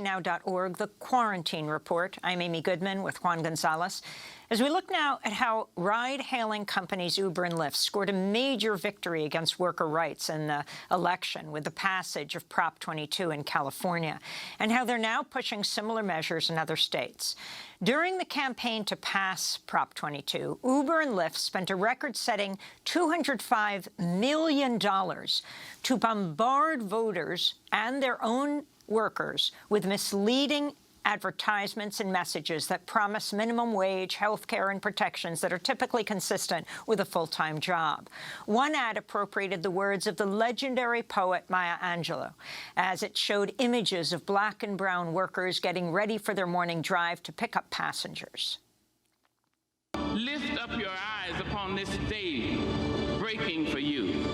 Now.org, the Quarantine Report. I'm Amy Goodman with Juan Gonzalez. As we look now at how ride-hailing companies Uber and Lyft scored a major victory against worker rights in the election with the passage of Prop 22 in California, and how they're now pushing similar measures in other states. During the campaign to pass Prop 22, Uber and Lyft spent a record-setting $205 million to bombard voters and their own workers with misleading advertisements and messages that promise minimum wage, health care, and protections that are typically consistent with a full-time job. One ad appropriated the words of the legendary poet Maya Angelou, as it showed images of black and brown workers getting ready for their morning drive to pick up passengers. Lift up your eyes upon this day breaking for you.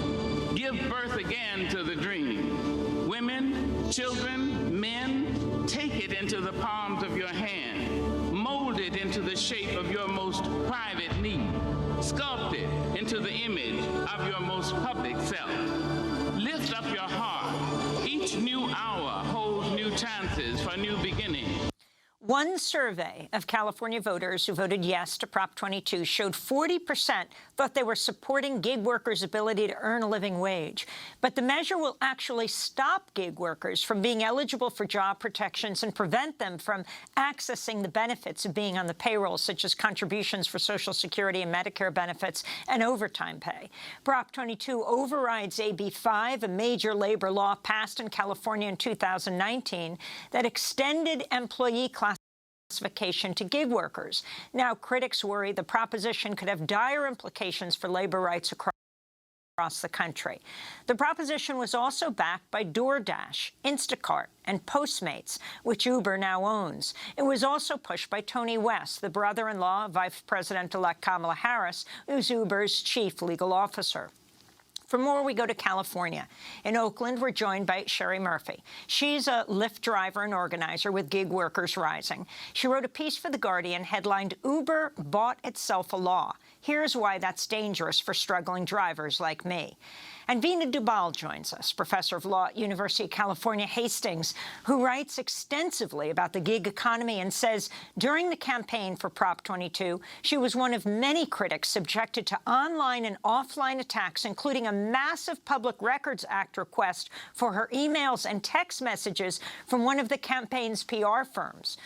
Give birth again to the dream. Women, children, men, take it into the palms of your hand. Mold it into the shape of your most private need. Sculpt it into the image of your most public self. Lift up your heart. Each new hour holds new chances for new beginnings. One survey of California voters who voted yes to Prop 22 showed 40% thought they were supporting gig workers' ability to earn a living wage. But the measure will actually stop gig workers from being eligible for job protections and prevent them from accessing the benefits of being on the payroll, such as contributions for Social Security and Medicare benefits and overtime pay. Prop 22 overrides AB 5, a major labor law passed in California in 2019 that extended employee classification to gig workers. Now, critics worry the proposition could have dire implications for labor rights across the country. The proposition was also backed by DoorDash, Instacart, and Postmates, which Uber now owns. It was also pushed by Tony West, the brother-in-law of Vice President-elect Kamala Harris, who's Uber's chief legal officer. For more, we go to California. In Oakland, we're joined by Sherry Murphy. She's a Lyft driver and organizer with Gig Workers Rising. She wrote a piece for The Guardian headlined, "Uber Bought Itself a Law. Here's why that's dangerous for struggling drivers like me." And Veena Dubal joins us, professor of law at University of California, Hastings, who writes extensively about the gig economy and says during the campaign for Prop 22, she was one of many critics subjected to online and offline attacks, including a massive Public Records Act request for her emails and text messages from one of the campaign's PR firms.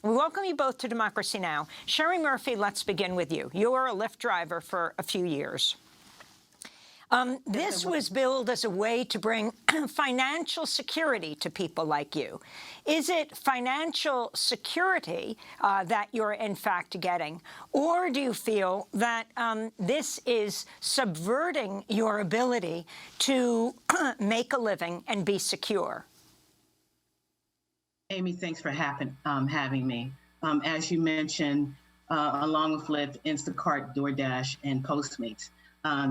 We welcome you both to Democracy Now! Sherry Murphy, let's begin with you. You were a Lyft driver for a few years. This was billed as a way to bring financial security to people like you. Is it financial security that you're in fact getting? Or do you feel that this is subverting your ability to make a living and be secure? Amy, thanks for having me. As you mentioned, along with Lyft, Instacart, DoorDash, and Postmates,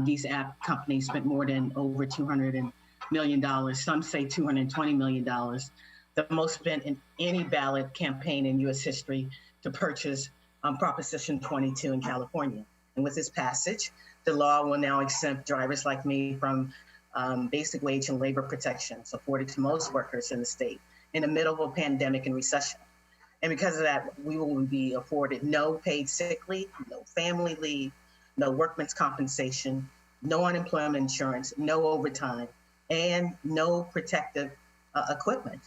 these app companies spent more than over $200 million. Some say $220 million, the most spent in any ballot campaign in U.S. history to purchase Proposition 22 in California. And with this passage, the law will now exempt drivers like me from basic wage and labor protections afforded to most workers in the state in the middle of a pandemic and recession. And because of that, we will be afforded no paid sick leave, no family leave, no workman's compensation, no unemployment insurance, no overtime, and no protective equipment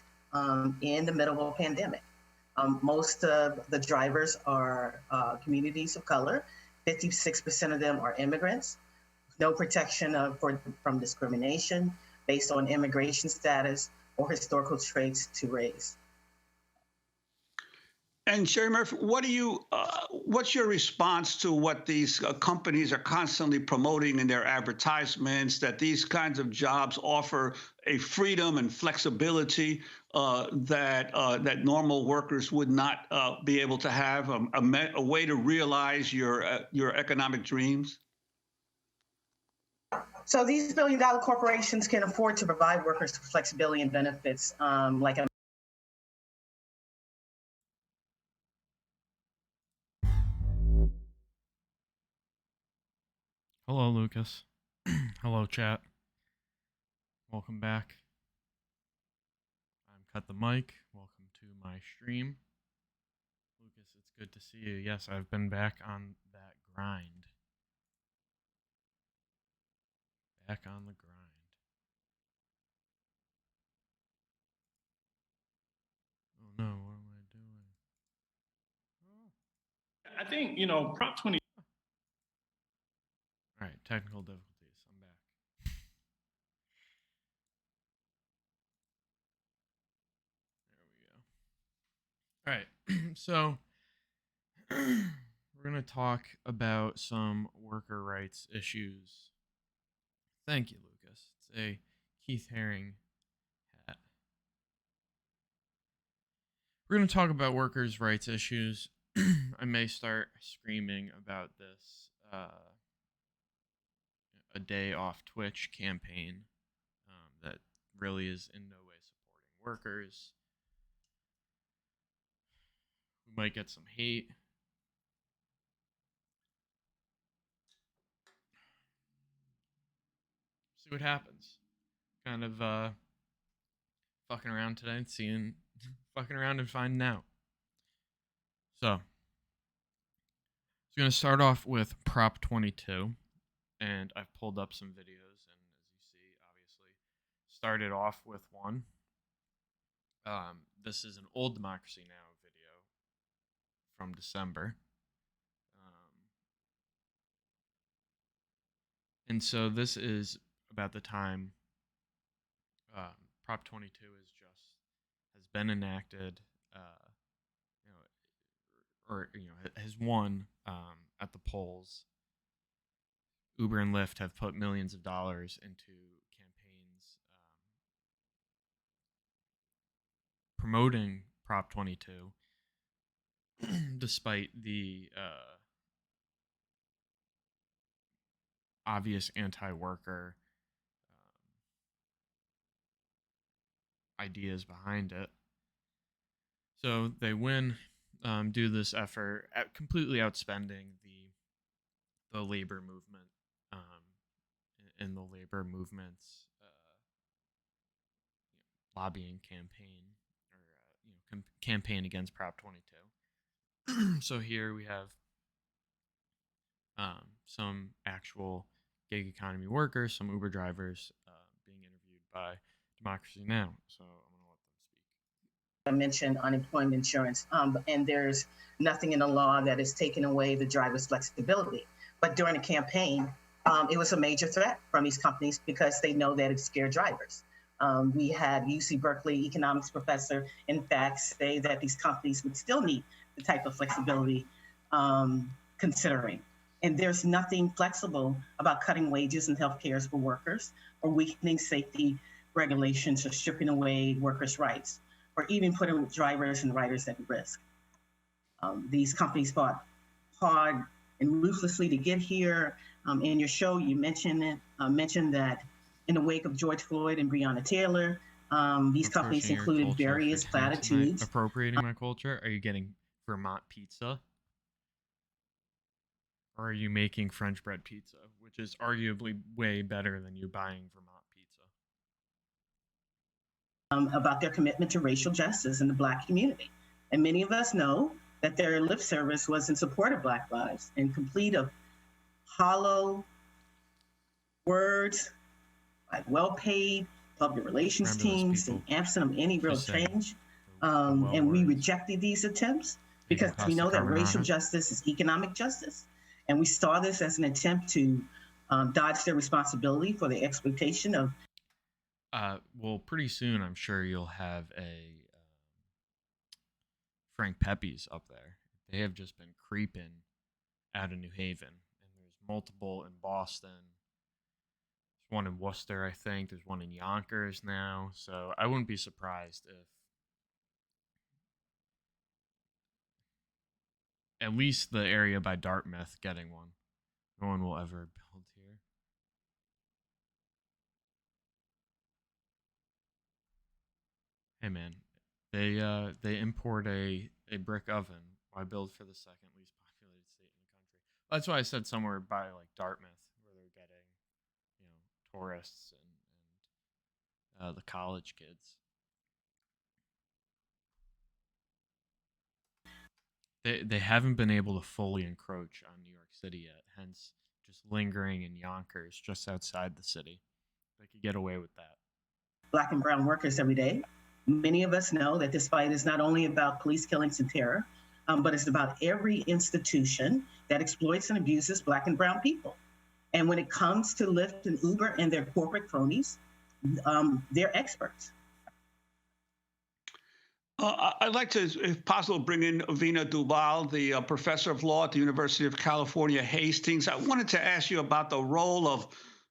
in the middle of a pandemic. Most of the drivers are communities of color. 56% of them are immigrants. No protection from discrimination based on immigration status or historical traits to race. And Sherry Murphy, what's your response to what these companies are constantly promoting in their advertisements, that these kinds of jobs offer a freedom and flexibility that normal workers would not be able to have, a way to realize your economic dreams? So these billion-dollar corporations can afford to provide workers with flexibility and benefits like a Hello, Lucas. Hello, chat. Welcome back. I'm Cut the Mic. Welcome to stream. Lucas, it's good to see you. Yes, I've been back on that grind. Back on the grind. Oh no, what am I doing? I think, Prop 20. All right, technical difficulties. I'm back. There we go. All right, so we're going to talk about some worker rights issues. Thank you, Lucas. It's a Keith Haring hat. We're going to talk about workers' rights issues. I may start screaming about this a day off Twitch campaign that really is in no way supporting workers. We might get some hate. See what happens. Kind of fucking around today and seeing, fucking around and finding out. So, I'm going to start off with Prop 22, and I've pulled up some videos, and as you see, obviously, started off with one. This is an old Democracy Now! Video from December. And so this is about the time Prop 22 has been enacted, has won at the polls. Uber and Lyft have put millions of dollars into campaigns promoting Prop 22, despite the obvious anti-worker ideas behind it. So they win, do this effort, completely outspending the labor movement and the labor movement's lobbying campaign or campaign against Prop 22. So here we have some actual gig economy workers, some Uber drivers being interviewed by Democracy Now! So I'm going to let them speak. I mentioned unemployment insurance, and there's nothing in the law that has taken away the driver's flexibility. But during the campaign, it was a major threat from these companies because they know that it scared drivers. We had UC Berkeley economics professor, in fact, say that these companies would still need the type of flexibility considering. And there's nothing flexible about cutting wages and health care for workers or weakening safety regulations or stripping away workers' rights or even putting drivers and riders at risk. These companies fought hard and ruthlessly to get here. In your show, you mentioned that in the wake of George Floyd and Breonna Taylor, these companies included various platitudes. Appropriating my culture? Are you getting Vermont pizza? Or are you making French bread pizza, which is arguably way better than you buying Vermont pizza? About their commitment to racial justice in the Black community. And many of us know that their lip service was in support of Black lives and complete of hollow words, like well-paid public relations teams and absent of any real change. And we rejected these attempts because we know that racial justice is economic justice. And we saw this as an attempt to dodge their responsibility for the exploitation of. Well, pretty soon, I'm sure you'll have a Frank Pepe's up there. They have just been creeping out of New Haven. And there's multiple in Boston. There's one in Worcester, I think. There's one in Yonkers now. So I wouldn't be surprised if at least the area by Dartmouth getting one. No one will ever build here. Hey man, they import a brick oven. Why build for the second least populated state in the country? That's why I said somewhere by like Dartmouth, where they're getting, tourists and the college kids. they haven't been able to fully encroach on New York City yet. Hence, just lingering in Yonkers, just outside the city. They could get away with that. Black and brown workers every day. Many of us know that this fight is not only about police killings and terror, but it's about every institution that exploits and abuses Black and brown people. And when it comes to Lyft and Uber and their corporate cronies, they're experts. I'd like to, if possible, bring in Avina Duval, the professor of law at the University of California, Hastings. I wanted to ask you about the role of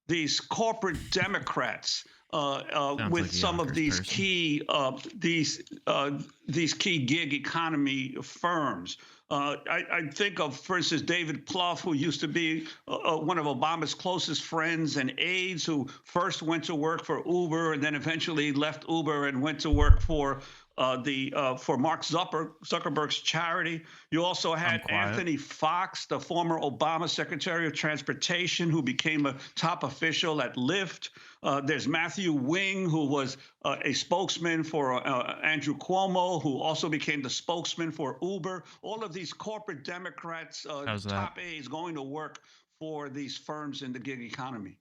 these corporate Democrats with like some of these key gig economy firms. I think of, for instance, David Plouffe, who used to be one of Obama's closest friends and aides, who first went to work for Uber and then eventually left Uber and went to work for Mark Zuckerberg's charity. You also had Anthony Fox, the former Obama Secretary of Transportation, who became a top official at Lyft. There's Matthew Wing, who was a spokesman for Andrew Cuomo, who also became the spokesman for Uber. All of these corporate Democrats, top aides, going to work for these firms in the gig economy.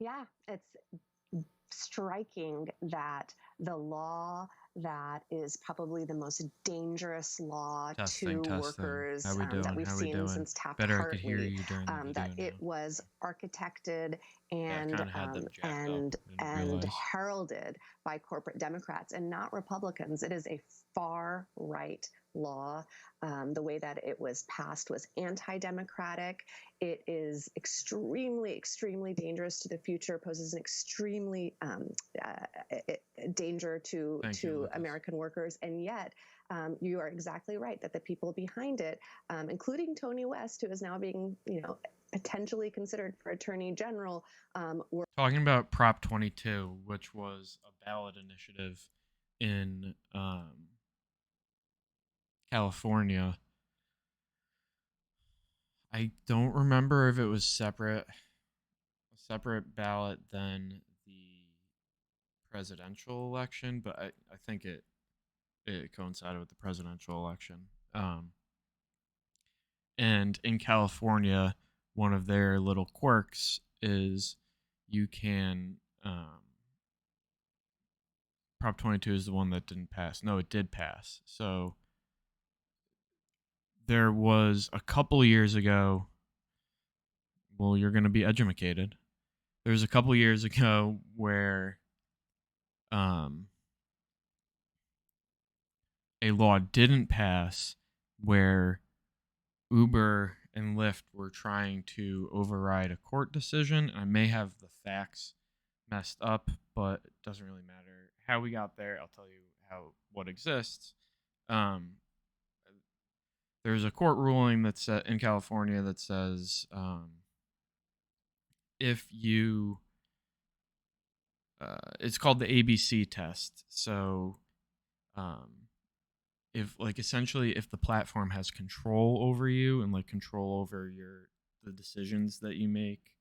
Yeah, it's striking that the law that is probably the most dangerous law to workers that we've seen since Taft-Hartley, that it was architected and heralded by corporate Democrats and not Republicans. It is a far-right law. The way that it was passed was anti-democratic. It is extremely, extremely dangerous to the future, poses an extremely danger to American workers. And yet, you are exactly right that the people behind it, including Tony West, who is now being, potentially considered for Attorney General, were talking about Prop 22, which was a ballot initiative in California. I don't remember if it was a separate ballot than the presidential election, but I think it coincided with the presidential election. And in California, one of their little quirks is you can Prop 22 is the one that didn't pass. No, it did pass. So there was a couple years ago. Well, you're going to be educated. There was a couple years ago where a law didn't pass where Uber and Lyft were trying to override a court decision. I may have the facts messed up, but it doesn't really matter how we got there. I'll tell you what exists. There's a court ruling that's in California that says if you it's called the ABC test. So if essentially if the platform has control over you and control over the decisions that you make,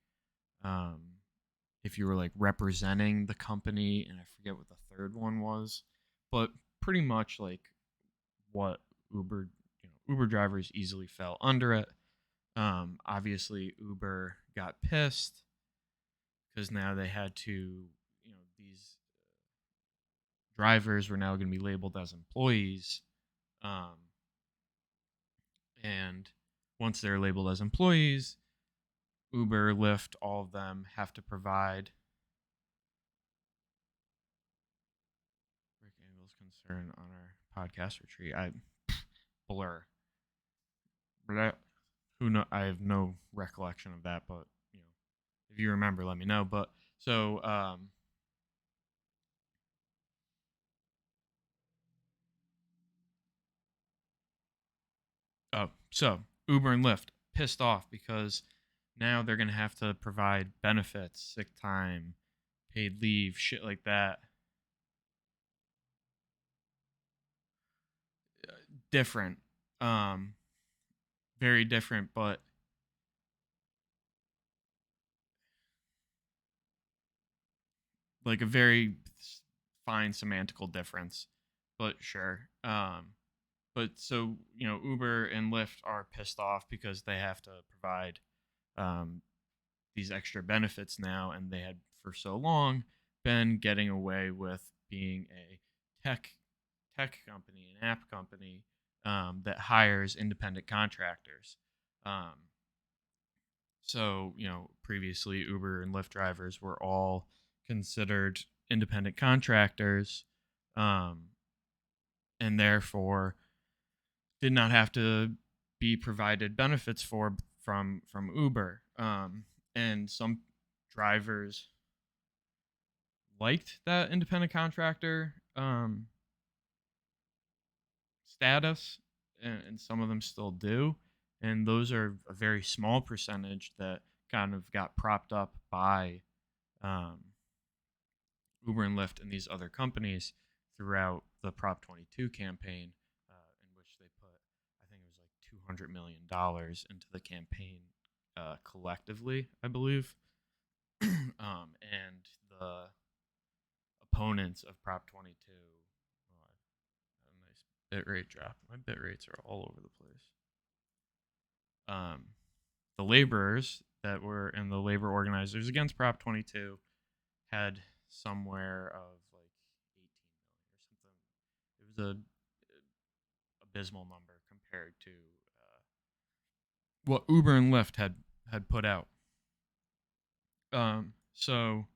if you were representing the company, and I forget what the third one was, but pretty much what Uber drivers easily fell under it. Obviously Uber got pissed because now they had to, these drivers were now going to be labeled as employees. And once they're labeled as employees, Uber, Lyft, all of them have to provide Rick Angel's concern on our podcast retreat. Blur. But I have no recollection of that, but if you remember, let me know. But so so Uber and Lyft pissed off because now they're going to have to provide benefits, sick time, paid leave, shit like that. Different. Very different, but a very fine semantical difference. But sure. but so, Uber and Lyft are pissed off because they have to provide these extra benefits now, and they had for so long been getting away with being a tech company, an app company that hires independent contractors. So, previously Uber and Lyft drivers were all considered independent contractors, and therefore did not have to be provided benefits from Uber. And some drivers liked that independent contractor status, and some of them still do. And those are a very small percentage that kind of got propped up by Uber and Lyft and these other companies throughout the Prop 22 campaign, in which they put, I think it was like $200 million into the campaign collectively, I believe. And the opponents of Prop 22, oh, I had a nice bit rate drop. My bit rates are all over the place. The laborers that were in the labor organizers against Prop 22 had somewhere of like 18 million or something. It was a abysmal number compared to what Uber and Lyft had put out. So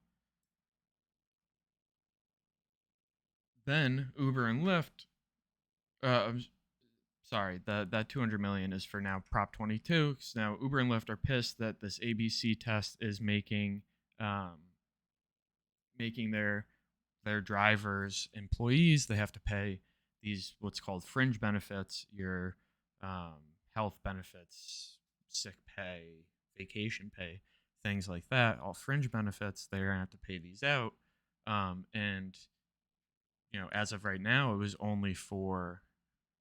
then Uber and Lyft, sorry, that 200 million is for now Prop 22. So now Uber and Lyft are pissed that this ABC test is making their drivers employees. They have to pay these what's called fringe benefits, your health benefits, sick pay, vacation pay, things like that. All fringe benefits. They're gonna have to pay these out, and as of right now, it was only for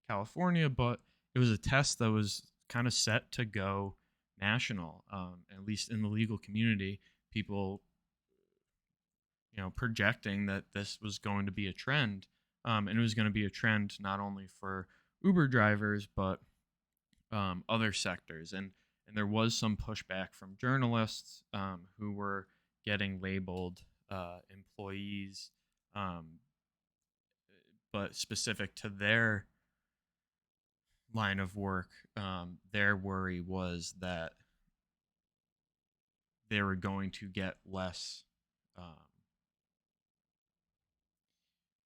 California, but it was a test that was kind of set to go national. At least in the legal community, people projecting that this was going to be a trend, and it was going to be a trend not only for Uber drivers but other sectors, and there was some pushback from journalists who were getting labeled employees, but specific to their line of work. Their worry was that they were going to get less.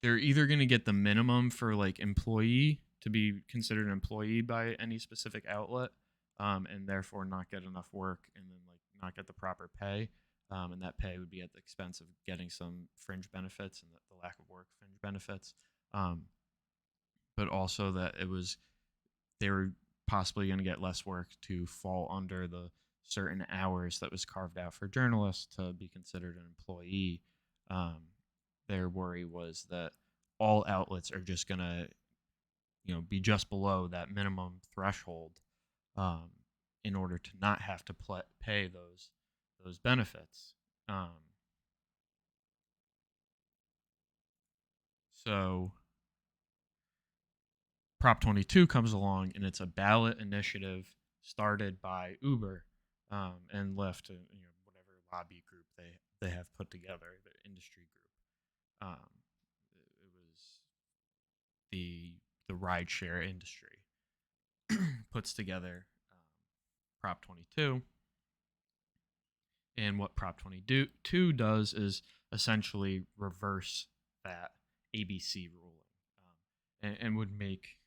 They're either going to get the minimum for like employee to be considered an employee by any specific outlet, and therefore not get enough work, and then like not get the proper pay, and that pay would be at the expense of getting some fringe benefits and the lack of work fringe benefits, but also that they were possibly going to get less work to fall under the certain hours that was carved out for journalists to be considered an employee. Their worry was that all outlets are just going to, be just below that minimum threshold, in order to not have to pay those benefits. So Prop 22 comes along, and it's a ballot initiative started by Uber and Lyft, whatever lobby group they have put together, the industry group. It was the rideshare industry puts together Prop 22, and what Prop 22 does is essentially reverse that ABC ruling, and would make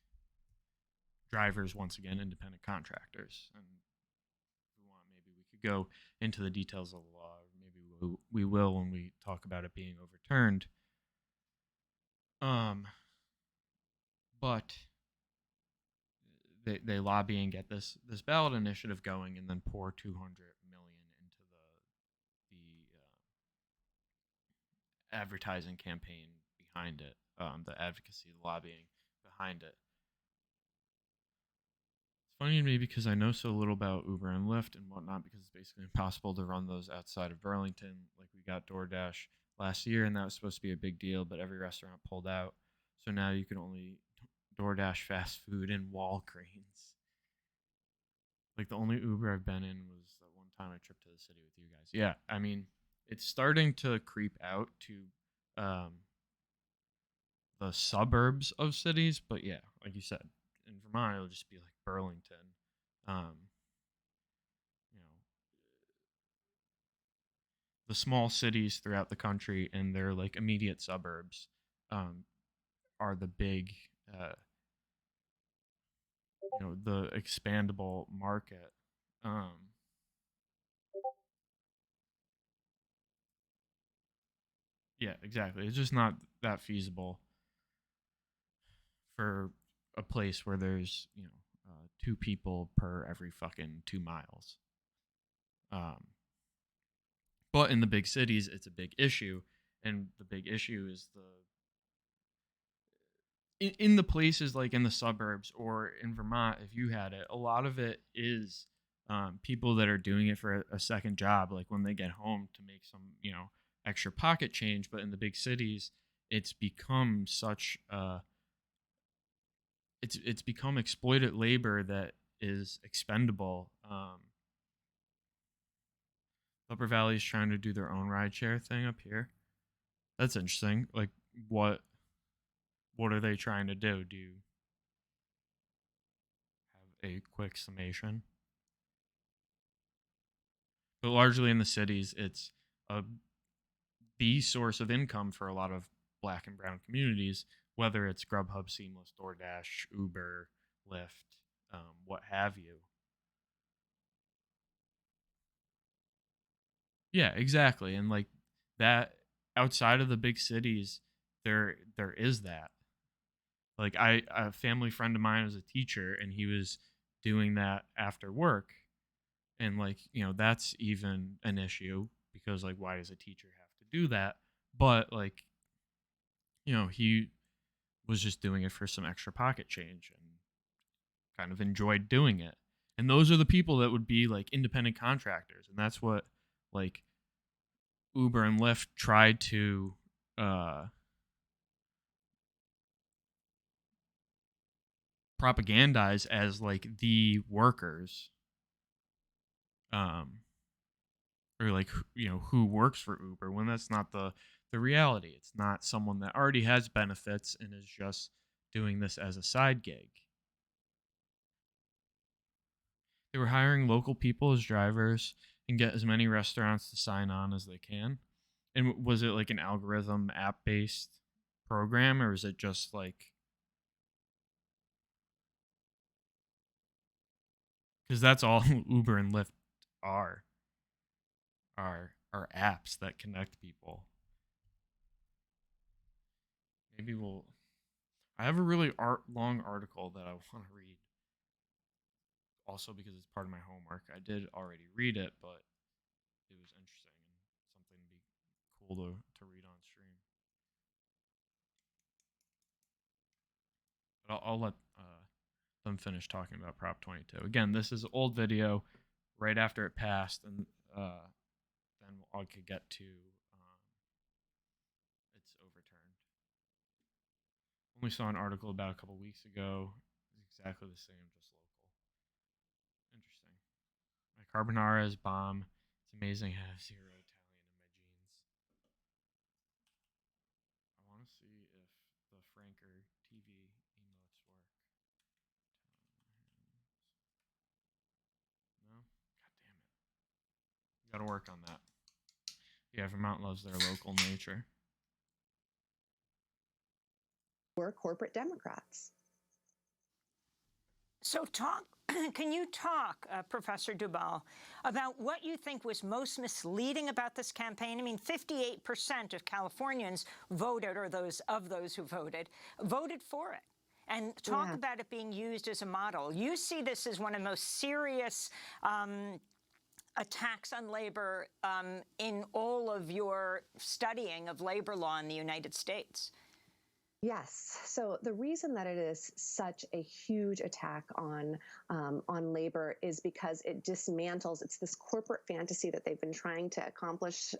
drivers once again independent contractors. And if we want, maybe we could go into the details of the law. Maybe we will when we talk about it being overturned. But they lobby and get this ballot initiative going, and then pour 200 million into the advertising campaign behind it, the advocacy, the lobbying behind it. It's funny to me because I know so little about Uber and Lyft and whatnot, because it's basically impossible to run those outside of Burlington. Like, we got DoorDash last year, and that was supposed to be a big deal, but every restaurant pulled out. So now you can only DoorDash fast food and Walgreens. Like the only Uber I've been in was that one time I tripped to the city with you guys. Yeah, I mean, it's starting to creep out to the suburbs of cities, but yeah, like you said, in Vermont it'll just be like Burlington. You know, the small cities throughout the country and their like immediate suburbs are the big the expandable market. Yeah, exactly. It's just not that feasible for a place where there's 2 people per every fucking 2 miles. Um, but in the big cities, it's a big issue, and the big issue is in the places like in the suburbs or in Vermont, if you had it, a lot of it is people that are doing it for a second job, like when they get home to make some extra pocket change. But in the big cities, it's become such it's become exploited labor that is expendable. Upper Valley is trying to do their own rideshare thing up here. That's interesting. Like, what are they trying to do? Do you have a quick summation? But largely in the cities, it's the source of income for a lot of Black and brown communities, whether it's Grubhub, Seamless, DoorDash, Uber, Lyft, what have you. Yeah, exactly. And like that, outside of the big cities, there is that. Like a family friend of mine was a teacher, and he was doing that after work, and like that's even an issue, because like why does a teacher have to do that? But like he was just doing it for some extra pocket change and kind of enjoyed doing it. And those are the people that would be like independent contractors, and that's what like Uber and Lyft tried to propagandize as like the workers, um or like who works for Uber, when that's not the reality. It's not someone that already has benefits and is just doing this as a side gig. They were hiring local people as drivers and get as many restaurants to sign on as they can. And was it like an algorithm app based program, or is it just like, because that's all Uber and Lyft are are apps that connect people. Maybe I have a really long article that I want to read, also because it's part of my homework. I did already read it, but it was interesting and something to be cool to read on stream. But I'll let them finish talking about Prop 22. Again, this is an old video right after it passed, and then I could get to its overturned. Only saw an article about a couple weeks ago. It's exactly the same, just local. Interesting. My carbonara is bomb. It's amazing I have 0 Italian in my genes. I want to see if the Franker TV emotes work. No? God damn it. We gotta work on that. Yeah, Vermont loves their local nature. We're corporate Democrats. So can you talk, Professor Dubal, about what you think was most misleading about this campaign? I mean, 58% of Californians voted, or those who voted for it. And talk about it being used as a model. You see this as one of the most serious attacks on labor in all of your studying of labor law in the United States. Yes. So the reason that it is such a huge attack on labor is because it dismantles. It's this corporate fantasy that they've been trying to accomplish,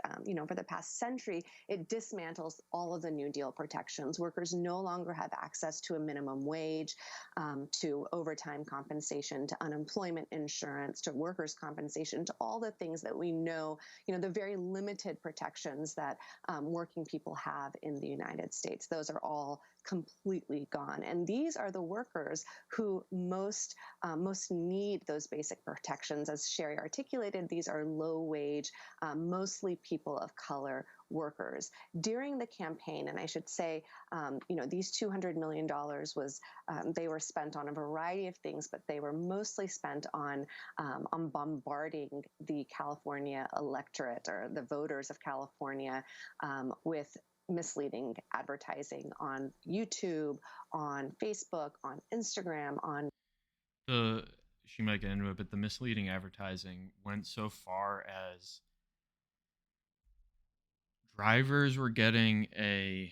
for the past century. It dismantles all of the New Deal protections. Workers no longer have access to a minimum wage, to overtime compensation, to unemployment insurance, to workers' compensation, to all the things that we know. The very limited protections that working people have in the United States. Those are all completely gone. And these are the workers who most need those basic protections. As Sherry articulated, these are low wage, mostly people of color workers. During the campaign, and I should say, these $200 million they were spent on a variety of things, but they were mostly spent on bombarding the California electorate, or the voters of California, with misleading advertising on YouTube, on Facebook, on Instagram, on she might get into it, but the misleading advertising went so far as drivers were getting a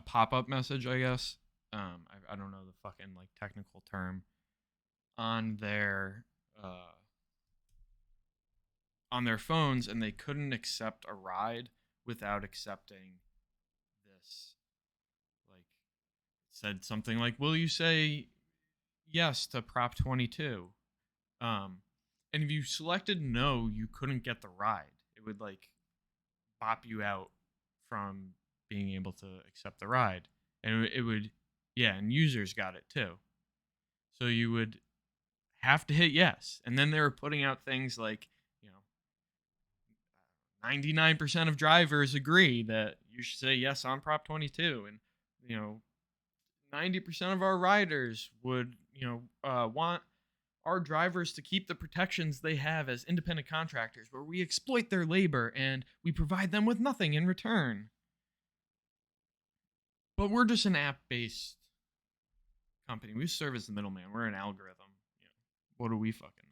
pop-up message, I guess. I don't know the fucking like technical term on their phones, and they couldn't accept a ride without accepting this. Like, said something like, "Will you say yes to Prop 22?" And if you selected no, you couldn't get the ride. It would like bop you out from being able to accept the ride, and it would, yeah. And users got it too, so you would have to hit yes, and then they were putting out things like, 99% of drivers agree that you should say yes on Prop 22, and 90% of our riders would want our drivers to keep the protections they have as independent contractors, where we exploit their labor and we provide them with nothing in return. But we're just an app-based company. We serve as the middleman. We're an algorithm. What do we fucking know?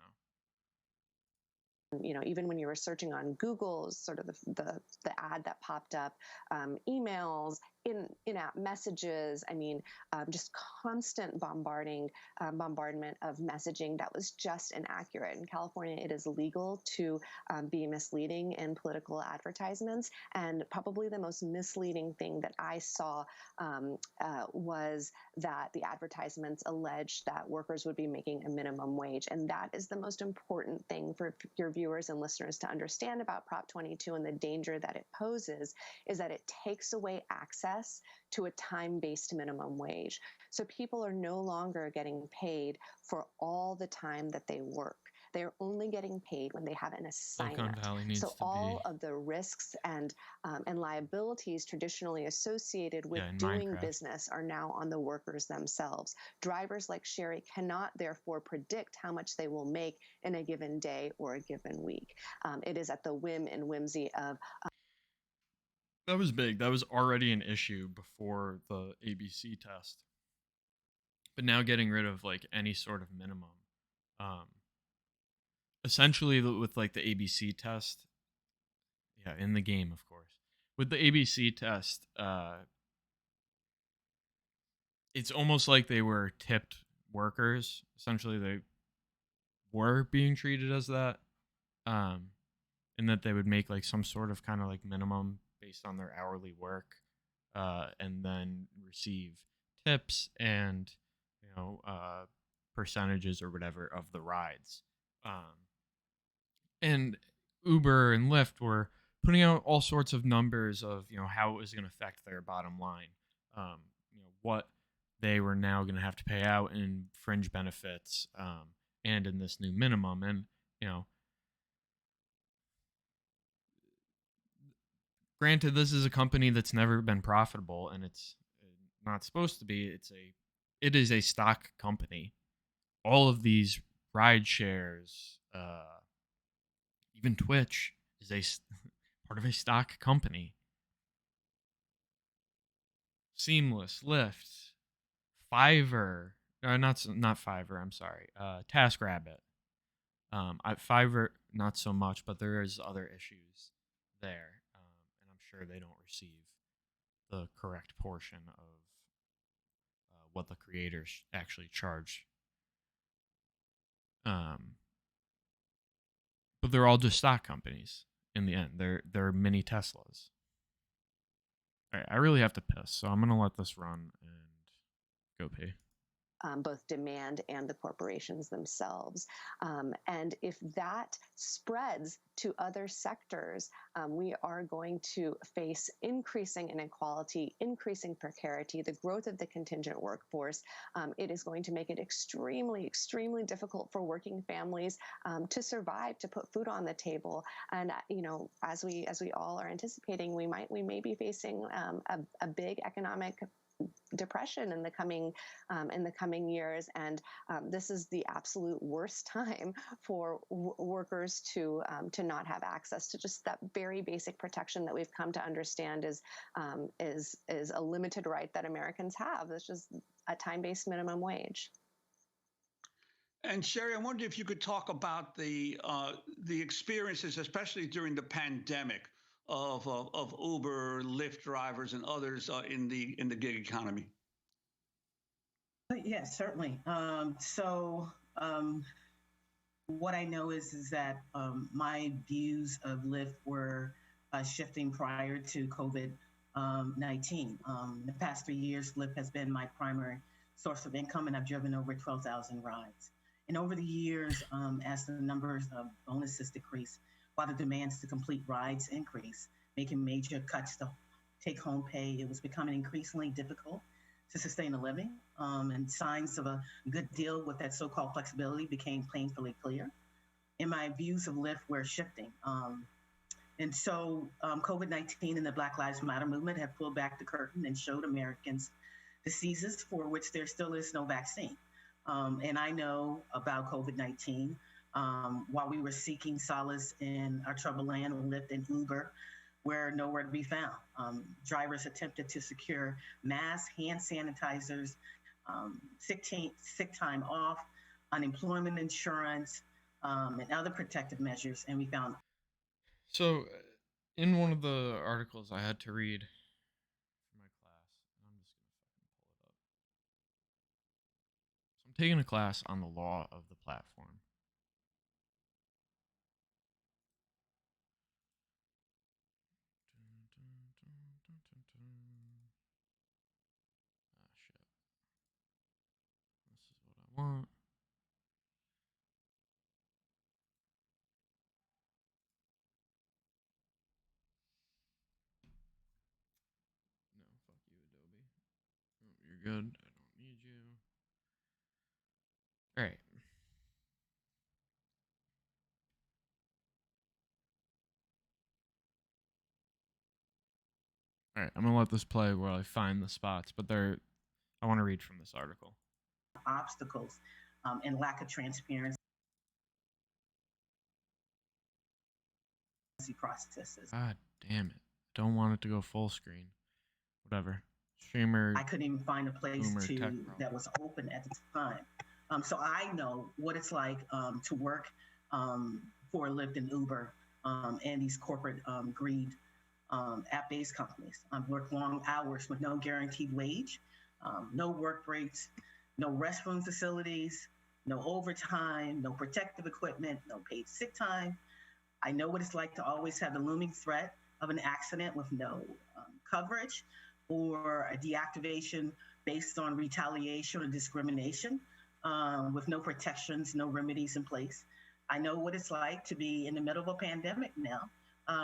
Even when you were searching on Google, sort of the ad that popped up, emails, in-app messages. I mean, just constant bombardment of messaging that was just inaccurate. In California, it is legal to be misleading in political advertisements, and probably the most misleading thing that I saw was that the advertisements alleged that workers would be making a minimum wage, and that is the most important thing for your viewers and listeners to understand about Prop 22 and the danger that it poses, is that it takes away access to a time-based minimum wage. So people are no longer getting paid for all the time that they work. They're only getting paid when they have an assignment. So all of the risks and liabilities traditionally associated with doing business are now on the workers themselves. Drivers like Sherry cannot therefore predict how much they will make in a given day or a given week. It is at the whim and whimsy of that was big. That was already an issue before the ABC test. But now getting rid of like any sort of minimum. Essentially with like the ABC test, yeah, in the game, of course. With the ABC test, it's almost like they were tipped workers. Essentially, they were being treated as that, and that they would make like some sort of kind of like minimum based on their hourly work, and then receive tips and percentages or whatever of the rides. And Uber and Lyft were putting out all sorts of numbers of how it was going to affect their bottom line, what they were now going to have to pay out in fringe benefits, and in this new minimum. And granted, this is a company that's never been profitable, and it's not supposed to be. It is a stock company. All of these ride shares, even Twitch, is a part of a stock company. Seamless, Lyft, Fiverr, not Fiverr. I'm sorry, TaskRabbit. Fiverr, not so much, but there is other issues there, and I'm sure they don't receive the correct portion of what the creators actually charge. But they're all just stock companies in the end. They're mini Teslas. All right, I really have to piss, so I'm gonna let this run and go pee. Both demand and the corporations themselves. And if that spreads to other sectors, we are going to face increasing inequality, increasing precarity, the growth of the contingent workforce. It is going to make it extremely, extremely difficult for working families to survive, to put food on the table. And as we all are anticipating, we may be facing a big economic depression in the coming years, and this is the absolute worst time for workers to not have access to just that very basic protection that we've come to understand is a limited right that Americans have. It's just a time-based minimum wage. And Sherry, I wondered if you could talk about the experiences, especially during the pandemic, of Uber, Lyft drivers, and others in the gig economy. Yes, certainly. What I know is that my views of Lyft were shifting prior to COVID-19. The past 3 years, Lyft has been my primary source of income, and I've driven over 12,000 rides. And over the years, as the numbers of bonuses decrease, while the demands to complete rides increase, making major cuts to take-home pay, it was becoming increasingly difficult to sustain a living, and signs of a good deal with that so-called flexibility became painfully clear. And my views of Lyft were shifting. And so COVID-19 and the Black Lives Matter movement have pulled back the curtain and showed Americans diseases for which there still is no vaccine. And I know about COVID-19. While we were seeking solace in our troubled land with Lyft and Uber, were nowhere to be found. Drivers attempted to secure masks, hand sanitizers, sick time off, unemployment insurance, and other protective measures, and we found. So, in one of the articles I had to read for my class, and I'm just gonna fucking pull it up. So I'm taking a class on the law of the platform. Ah, shit. This is what I want. No, fuck you, Adobe. Oh, you're good. I don't need you. All right. All right, I'm gonna let this play while I find the spots, but I want to read from this article. Obstacles and lack of transparency processes. God damn it! Don't want it to go full screen. Whatever. Streamer. I couldn't even find a place that was open at the time. So I know what it's like to work for Lyft and Uber and these corporate greed app-based companies. I've worked long hours with no guaranteed wage, no work breaks, no restroom facilities, no overtime, no protective equipment, no paid sick time. I know what it's like to always have the looming threat of an accident with no coverage or a deactivation based on retaliation or discrimination, with no protections, no remedies in place. I know what it's like to be in the middle of a pandemic now,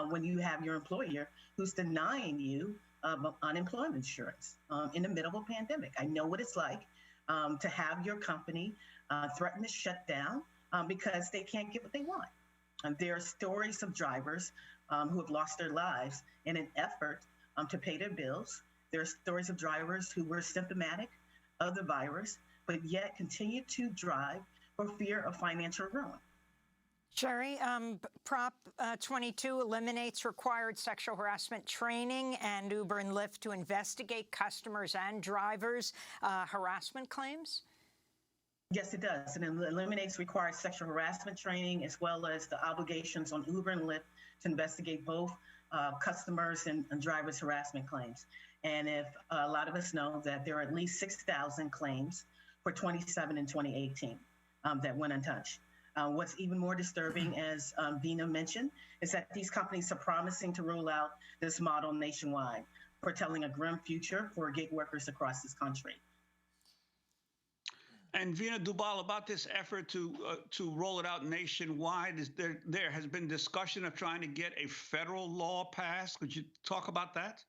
when you have your employer who's denying you unemployment insurance in the middle of a pandemic. I know what it's like to have your company threaten to shut down because they can't get what they want. There are stories of drivers who have lost their lives in an effort to pay their bills. There are stories of drivers who were symptomatic of the virus, but yet continue to drive for fear of financial ruin. Sherry, Prop 22 eliminates required sexual harassment training and Uber and Lyft to investigate customers and drivers' harassment claims? Yes, it does. It eliminates required sexual harassment training as well as the obligations on Uber and Lyft to investigate both customers and drivers harassment claims. And if a lot of us know that there are at least 6,000 claims for 27 and 2018 that went untouched. What's even more disturbing, as Dina mentioned, is that these companies are promising to roll out this model nationwide, foretelling a grim future for gig workers across this country. And Vina Dubal, about this effort to roll it out nationwide, there has been discussion of trying to get a federal law passed. Could you talk about that?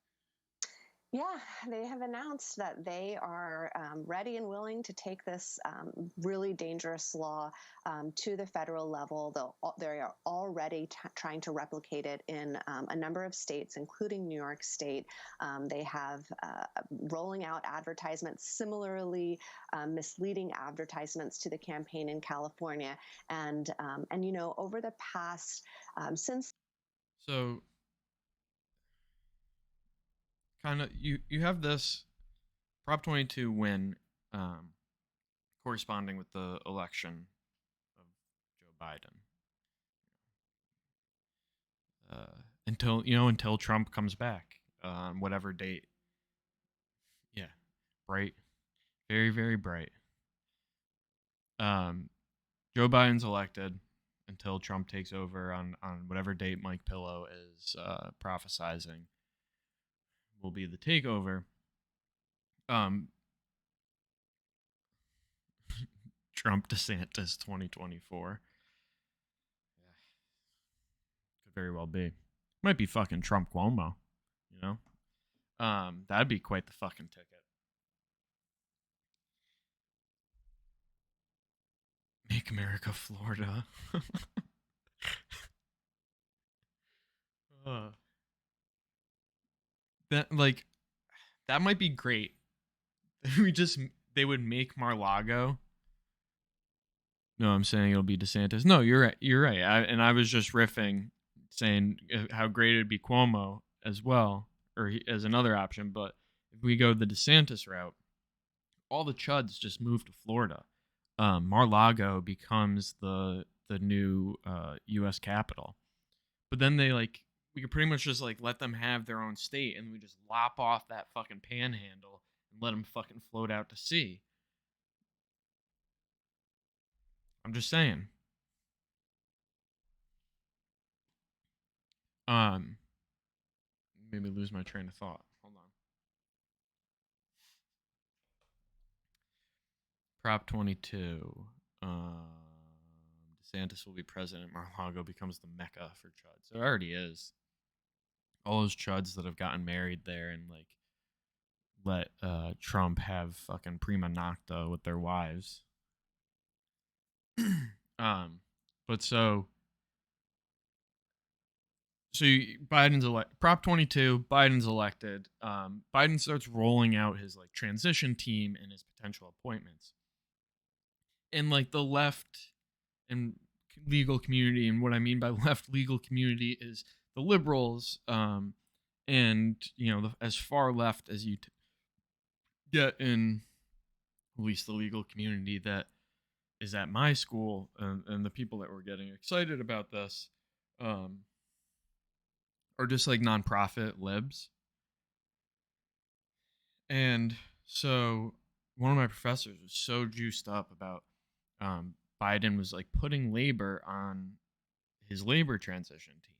Yeah, they have announced that they are ready and willing to take this really dangerous law to the federal level. They are already trying to replicate it in a number of states, including New York State. They have rolling out advertisements, similarly misleading advertisements to the campaign in California. And you know, over the past since. So kind of you have this Prop 22 win corresponding with the election of Joe Biden. Until Trump comes back on whatever date. Yeah, bright, very, very bright. Joe Biden's elected until Trump takes over on whatever date Mike Pillow is prophesizing will be the takeover. Trump DeSantis 2024. Yeah. Could very well be. Might be fucking Trump Cuomo, you know? That'd be quite the fucking ticket. Make America Florida. That might be great. They would make Mar-Lago. No, I'm saying it'll be DeSantis. No, you're right. You're right. I was just riffing, saying how great it'd be Cuomo as well, or as another option. But if we go the DeSantis route, all the chuds just move to Florida. Mar-Lago becomes the new U.S. capital. But then we could pretty much just let them have their own state, and we just lop off that fucking panhandle and let them fucking float out to sea. I'm just saying. Made me lose my train of thought. Hold on. Prop 22. DeSantis will be president. Mar-a-Lago becomes the mecca for chuds. It already is. All those chuds that have gotten married there and let Trump have fucking prima nocta with their wives. But so Biden's Prop 22, Biden's elected. Biden starts rolling out his transition team and his potential appointments. And the left and legal community, and what I mean by left legal community is the liberals, and as far left as you get in at least the legal community that is at my school, and the people that were getting excited about this are just nonprofit libs. And so one of my professors was so juiced up about Biden was putting labor on his labor transition team.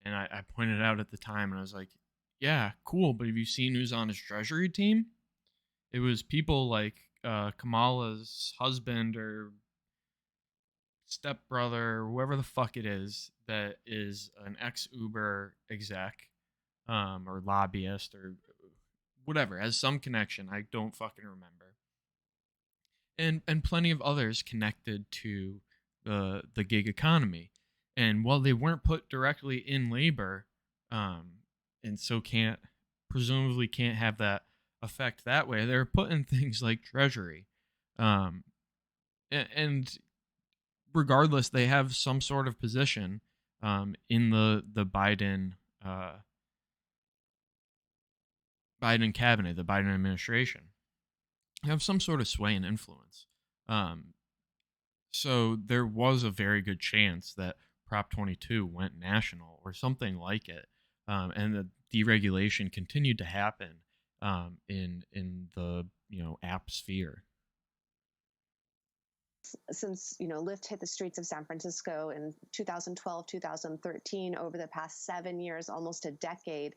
And I pointed out at the time, and I was like, yeah, cool, but have you seen who's on his treasury team? It was people like Kamala's husband or stepbrother, or whoever the fuck it is, that is an ex-Uber exec or lobbyist or whatever, has some connection. I don't fucking remember. And plenty of others connected to the gig economy. And while they weren't put directly in labor, and so presumably can't have that effect that way, they're put in things like treasury. And regardless, they have some sort of position in the Biden cabinet, the Biden administration. They have some sort of sway and influence. So there was a very good chance that Prop 22 went national or something like it. and the deregulation continued to happen in the app sphere. Since Lyft hit the streets of San Francisco in 2012, 2013, over the past 7 years, almost a decade,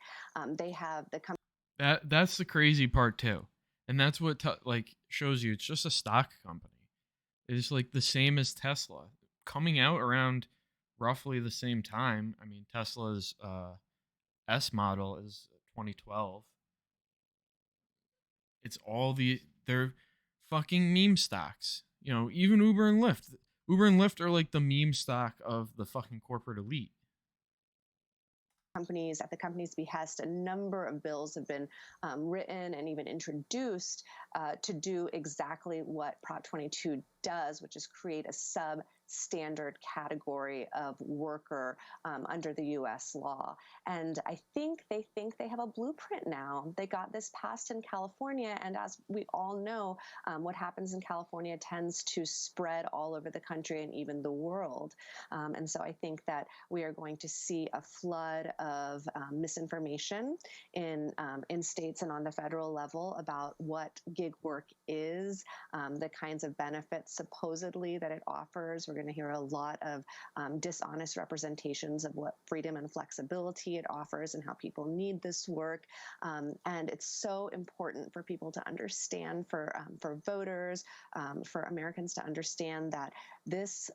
they have the company. That's the crazy part too, and that's what shows you it's just a stock company. It's like the same as Tesla, coming out around roughly the same time. I mean, Tesla's S model is 2012. It's they're fucking meme stocks. Even Uber and Lyft. Uber and Lyft are like the meme stock of the fucking corporate elite. Companies, at the company's behest, a number of bills have been written and even introduced to do exactly what Prop 22 does, which is create a substandard category of worker under the U.S. law. And I think they have a blueprint now. They got this passed in California, and as we all know, what happens in California tends to spread all over the country and even the world. And so I think that we are going to see a flood of misinformation in states and on the federal level about what gig work is, the kinds of benefits supposedly that it offers. We're going to hear a lot of dishonest representations of what freedom and flexibility it offers and how people need this work. And it's so important for people to understand, for voters, for Americans to understand that this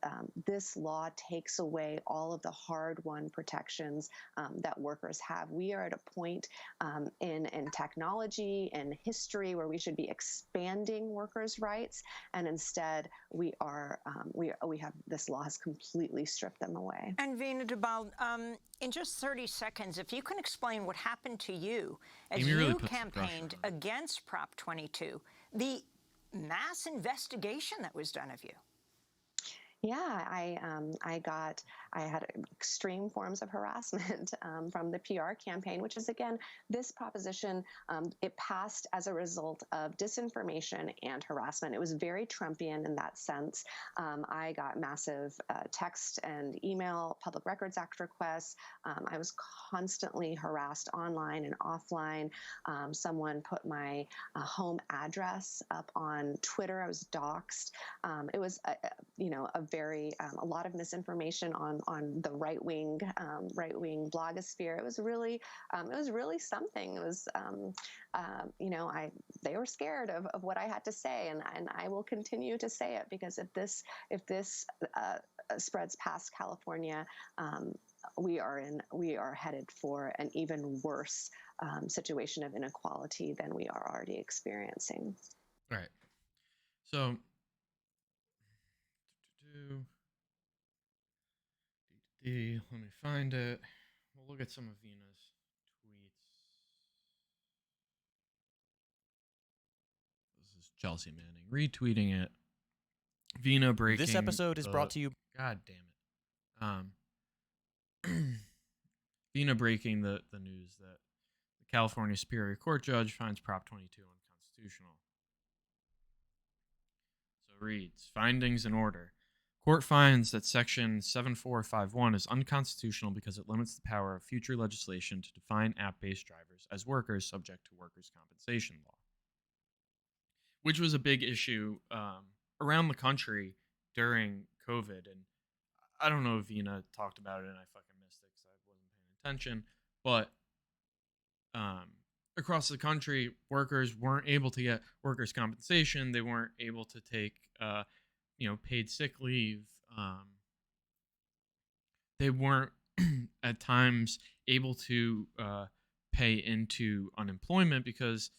law takes away all of the hard-won protections that workers have. We are at a point in technology and history where we should be expanding workers' rights, and instead we have this law has completely stripped them away. And Veena Dubal, in just 30 seconds, if you can explain what happened to you as you campaigned against Prop 22, the mass investigation that was done of you. Yeah, I had extreme forms of harassment from the PR campaign, which is, again, this proposition, it passed as a result of disinformation and harassment. It was very Trumpian in that sense. I got massive text and email, Public Records Act requests. I was constantly harassed online and offline. Someone put my home address up on Twitter. I was doxxed. It was, a lot of misinformation on the right wing blogosphere. It was really something. It was, they were scared of what I had to say, and I will continue to say it, because if this spreads past California, we are headed for an even worse situation of inequality than we are already experiencing. All right. So. Let me find it. We'll look at some of Veena's tweets. This is Chelsea Manning retweeting it. Veena breaking. This episode is brought to you. God damn it. Veena breaking the news that the California Superior Court judge finds Prop 22 unconstitutional. So it reads, findings in order. Court finds that Section 7451 is unconstitutional because it limits the power of future legislation to define app-based drivers as workers subject to workers' compensation law, which was a big issue around the country during COVID. And I don't know if Veena talked about it and I fucking missed it because I wasn't paying attention, but across the country, workers weren't able to get workers' compensation. They weren't able to take paid sick leave. They weren't at times able to pay into unemployment because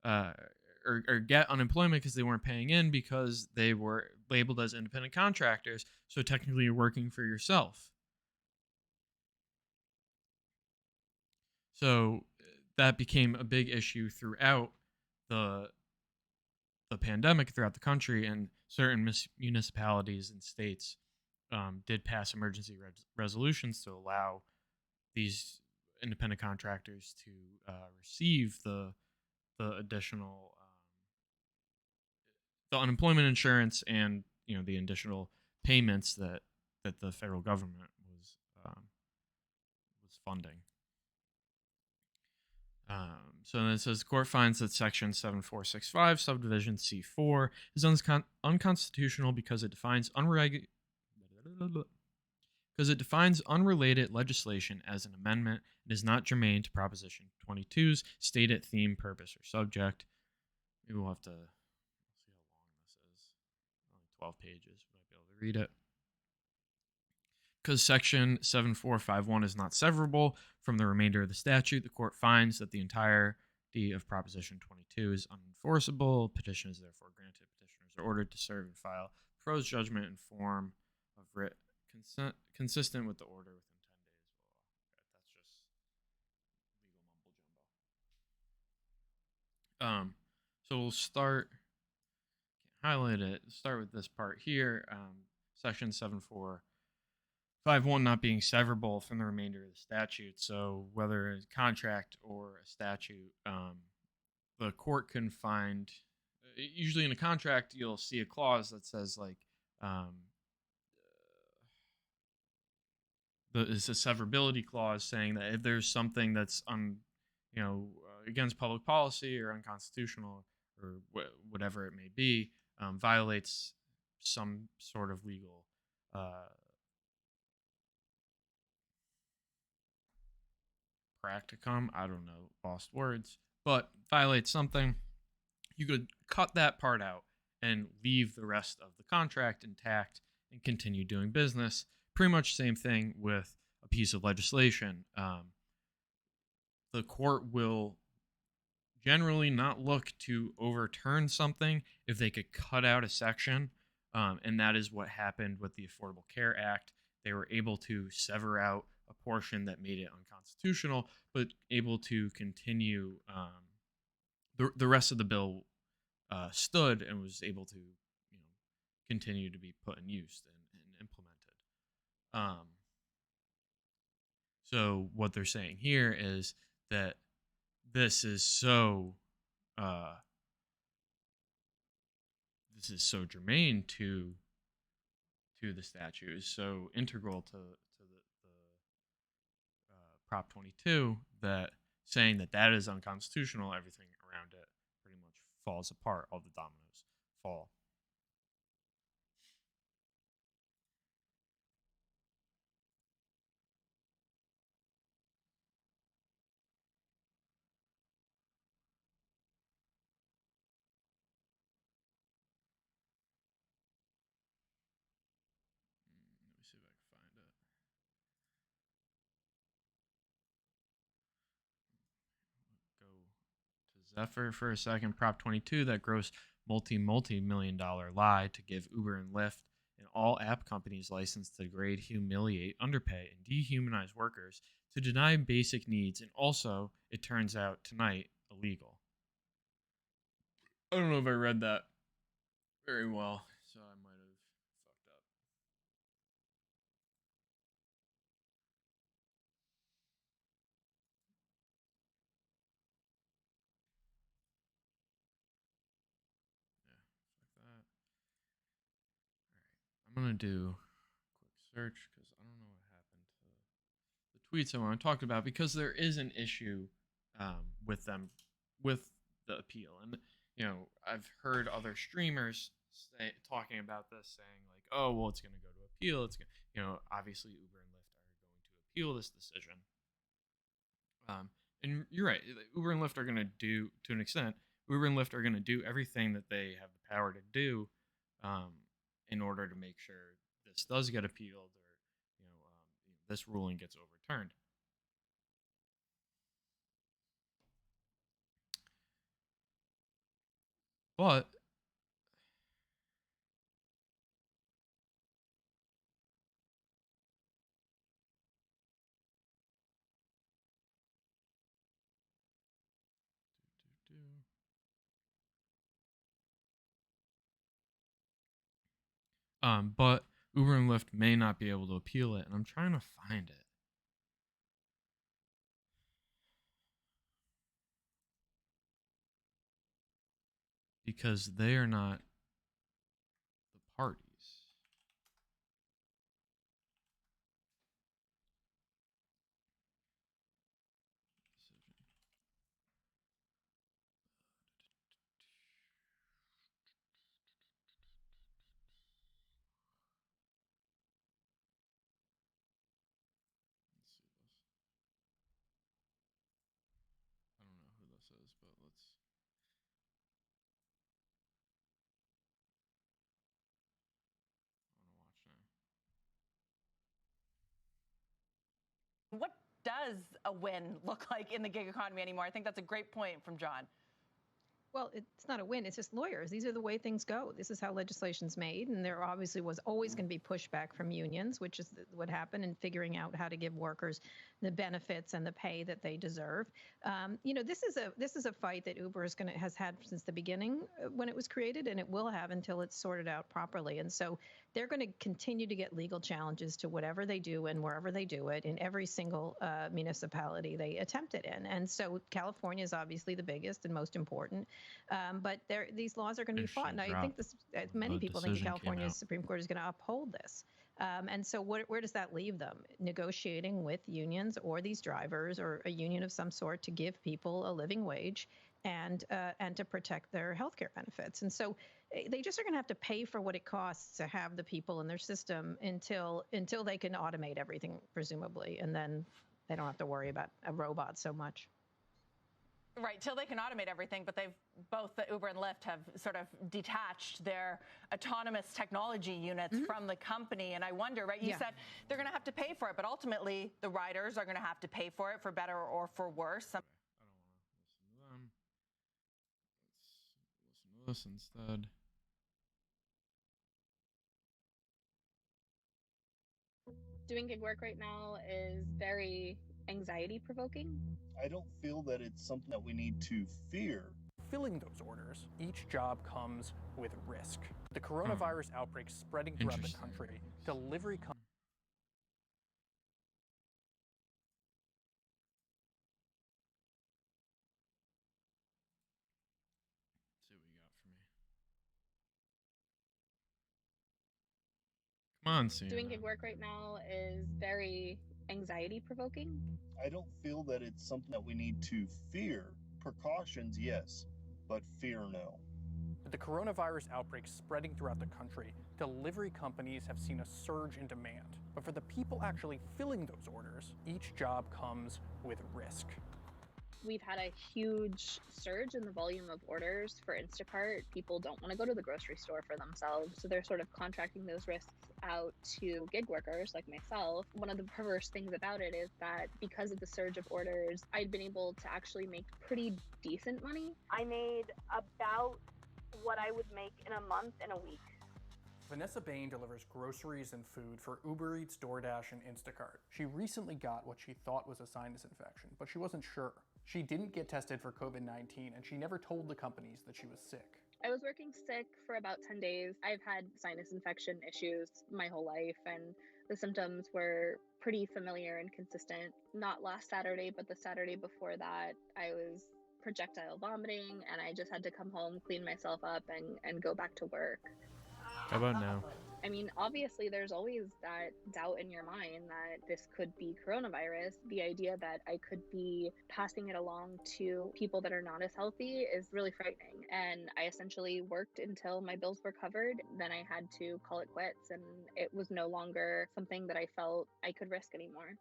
or get unemployment because they weren't paying in because they were labeled as independent contractors. So technically you're working for yourself. So that became a big issue throughout the pandemic throughout the country, and certain municipalities and states did pass emergency resolutions to allow these independent contractors to receive the additional the unemployment insurance and the additional payments that the federal government was funding. So then it says the court finds that section 7465 subdivision C4 is unconstitutional because it defines unrelated legislation as an amendment and is not germane to Proposition 22's stated theme, purpose, or subject. Maybe we'll have to see how long this is. Only 12 pages. We might be able to read it. Because section 7451 is not severable from the remainder of the statute, the court finds that the entirety of Proposition 22 is unenforceable. Petition is therefore granted. Petitioners are ordered to serve and file proposed judgment in form of writ consistent with the order within 10 days. Well, that's just legal mumbo jumbo. So we'll start. Can't highlight it. Start with this part here. Section 7451 not being severable from the remainder of the statute. So whether a contract or a statute, the court can find. Usually in a contract, you'll see a clause that says like. It's a severability clause saying that if there's something that's against public policy or unconstitutional or whatever it may be, violates some sort of legal practicum. I don't know, lost words, but violates something. You could cut that part out and leave the rest of the contract intact and continue doing business. Pretty much same thing with a piece of legislation. The court will generally not look to overturn something if they could cut out a section, and that is what happened with the Affordable Care Act. They were able to sever out a portion that made it unconstitutional, but able to continue. The rest of the bill stood and was able to, continue to be put in use and implemented. So what they're saying here is that this is so germane to the statute, is so integral to the Prop 22 that saying that is unconstitutional, everything around it pretty much falls apart. All the dominoes fall. Let me see if I can find it. Go to Zephyr for a second. Prop 22, that gross multi-million-dollar lie to give Uber and Lyft and all app companies license to degrade, humiliate, underpay, and dehumanize workers, to deny basic needs, and also, it turns out tonight, illegal. I don't know if I read that very well, so I might have fucked up. Yeah, fuck that. Alright, I'm going to do a quick search because I don't know what happened to the tweets I want to talk about, because there is an issue with them, with the appeal. And, I've heard other streamers talking about this, saying like, oh, well, it's going to go to appeal. It's going, obviously Uber and Lyft are going to appeal this decision. And you're right. Uber and Lyft are going to do, to an extent, Uber and Lyft are going to do everything that they have the power to do in order to make sure this does get appealed, or this ruling gets overturned. But but Uber and Lyft may not be able to appeal it, and I'm trying to find it. Because they are not the parties. this, but let's. I want to watch now. What does a win look like in the gig economy anymore? I think that's a great point from John. Well, it's not a win. It's just lawyers. These are the way things go. This is how legislation's made. And there obviously was always going to be pushback from unions, which is what happened in figuring out how to give workers the benefits and the pay that they deserve. This is a fight that Uber has had since the beginning when it was created, and it will have until it's sorted out properly. And so they're going to continue to get legal challenges to whatever they do and wherever they do it in every single municipality they attempt it in. And so California is obviously the biggest and most important. But these laws are going to be fought. And I think many people think California's Supreme Court is going to uphold this. And so where does that leave them? Negotiating with unions or these drivers or a union of some sort to give people a living wage and to protect their health care benefits. And so they just are going to have to pay for what it costs to have the people in their system until they can automate everything, presumably. And then they don't have to worry about a robot so much. Right, till they can automate everything, but both the Uber and Lyft have sort of detached their autonomous technology units from the company. And I wonder, right, you said they're going to have to pay for it, but ultimately the riders are going to have to pay for it for better or for worse. I don't want to listen to them. Let's listen to this instead. Doing gig work right now is very anxiety provoking. I don't feel that it's something that we need to fear. Filling those orders, each job comes with risk. The coronavirus outbreak spreading throughout the country, delivery companies. Let's see what you got for me. Come on, Sienna. Doing gig work right now is very anxiety provoking. I don't feel that it's something that we need to fear. Precautions, yes, but fear, no. With the coronavirus outbreak spreading throughout the country, delivery companies have seen a surge in demand. But for the people actually filling those orders, each job comes with risk. We've had a huge surge in the volume of orders for Instacart. People don't want to go to the grocery store for themselves, so they're sort of contracting those risks out to gig workers like myself. One of the perverse things about it is that because of the surge of orders, I'd been able to actually make pretty decent money. I made about what I would make in a month in a week. Vanessa Bain delivers groceries and food for Uber Eats, DoorDash, and Instacart. She recently got what she thought was a sinus infection, but she wasn't sure. She didn't get tested for COVID-19, and she never told the companies that she was sick. I was working sick for about 10 days. I've had sinus infection issues my whole life, and the symptoms were pretty familiar and consistent. Not last Saturday, but the Saturday before that, I was projectile vomiting, and I just had to come home, clean myself up, and go back to work. How about now? I mean, obviously, there's always that doubt in your mind that this could be coronavirus. The idea that I could be passing it along to people that are not as healthy is really frightening. And I essentially worked until my bills were covered. Then I had to call it quits, and it was no longer something that I felt I could risk anymore.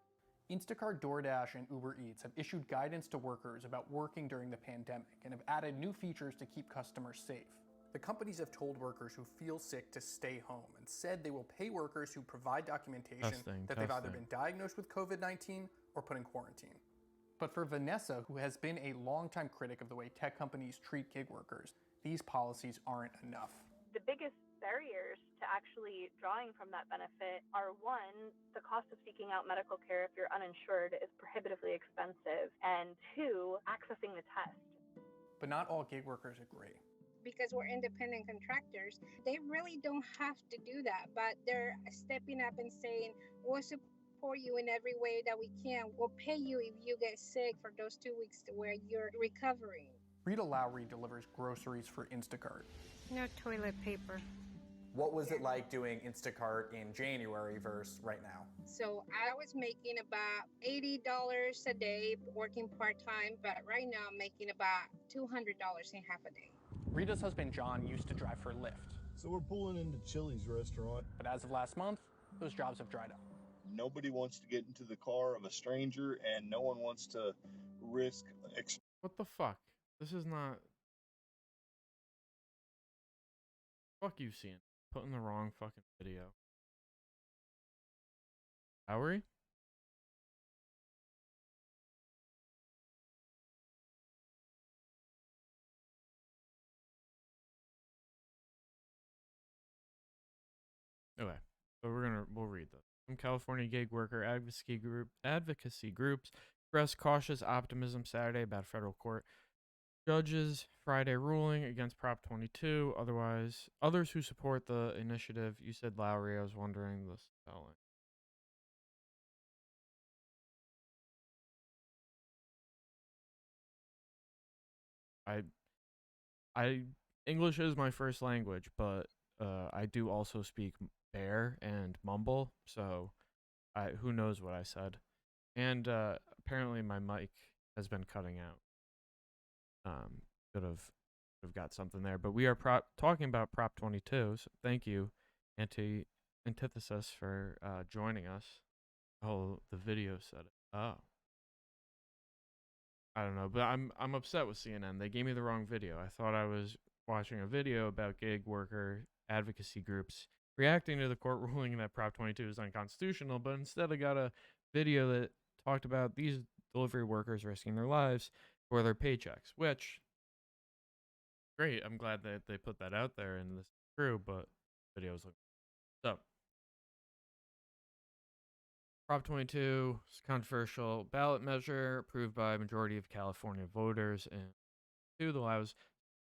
Instacart, DoorDash, and Uber Eats have issued guidance to workers about working during the pandemic and have added new features to keep customers safe. The companies have told workers who feel sick to stay home and said they will pay workers who provide documentation that they've either been diagnosed with COVID-19 or put in quarantine. But for Vanessa, who has been a longtime critic of the way tech companies treat gig workers, these policies aren't enough. The biggest barriers to actually drawing from that benefit are, one, the cost of seeking out medical care if you're uninsured is prohibitively expensive, and two, accessing the test. But not all gig workers agree. Because we're independent contractors, they really don't have to do that, but they're stepping up and saying, we'll support you in every way that we can. We'll pay you if you get sick for those 2 weeks where you're recovering. Rita Lowry delivers groceries for Instacart. No toilet paper. What was it like doing Instacart in January versus right now? So I was making about $80 a day working part-time, but right now I'm making about $200 in half a day. Rita's husband John used to drive for Lyft. So we're pulling into Chili's restaurant. But as of last month, those jobs have dried up. Nobody wants to get into the car of a stranger, and no one wants to risk... What the fuck? This is not. Fuck you, CNN. Putting the wrong fucking video. Lowry? Okay. So we'll read this. Some California gig worker advocacy groups expressed cautious optimism Saturday about federal court judges Friday ruling against Prop 22. Others who support the initiative. You said Lowry. I was wondering the spelling. I English is my first language, but I do also speak bear and mumble, so who knows what I said. And apparently my mic has been cutting out. Could have got something there, but we are talking about Prop 22. So thank you, Antithesis, for joining us. Oh, the video said it. Oh, I don't know, but I'm upset with CNN. They gave me the wrong video. I thought I was watching a video about gig worker advocacy groups reacting to the court ruling that Prop 22 is unconstitutional, but instead I got a video that talked about these delivery workers risking their lives for their paychecks, which, great. I'm glad that they put that out there and this is true, but videos look so. Prop 22 is a controversial ballot measure approved by a majority of California voters and that allows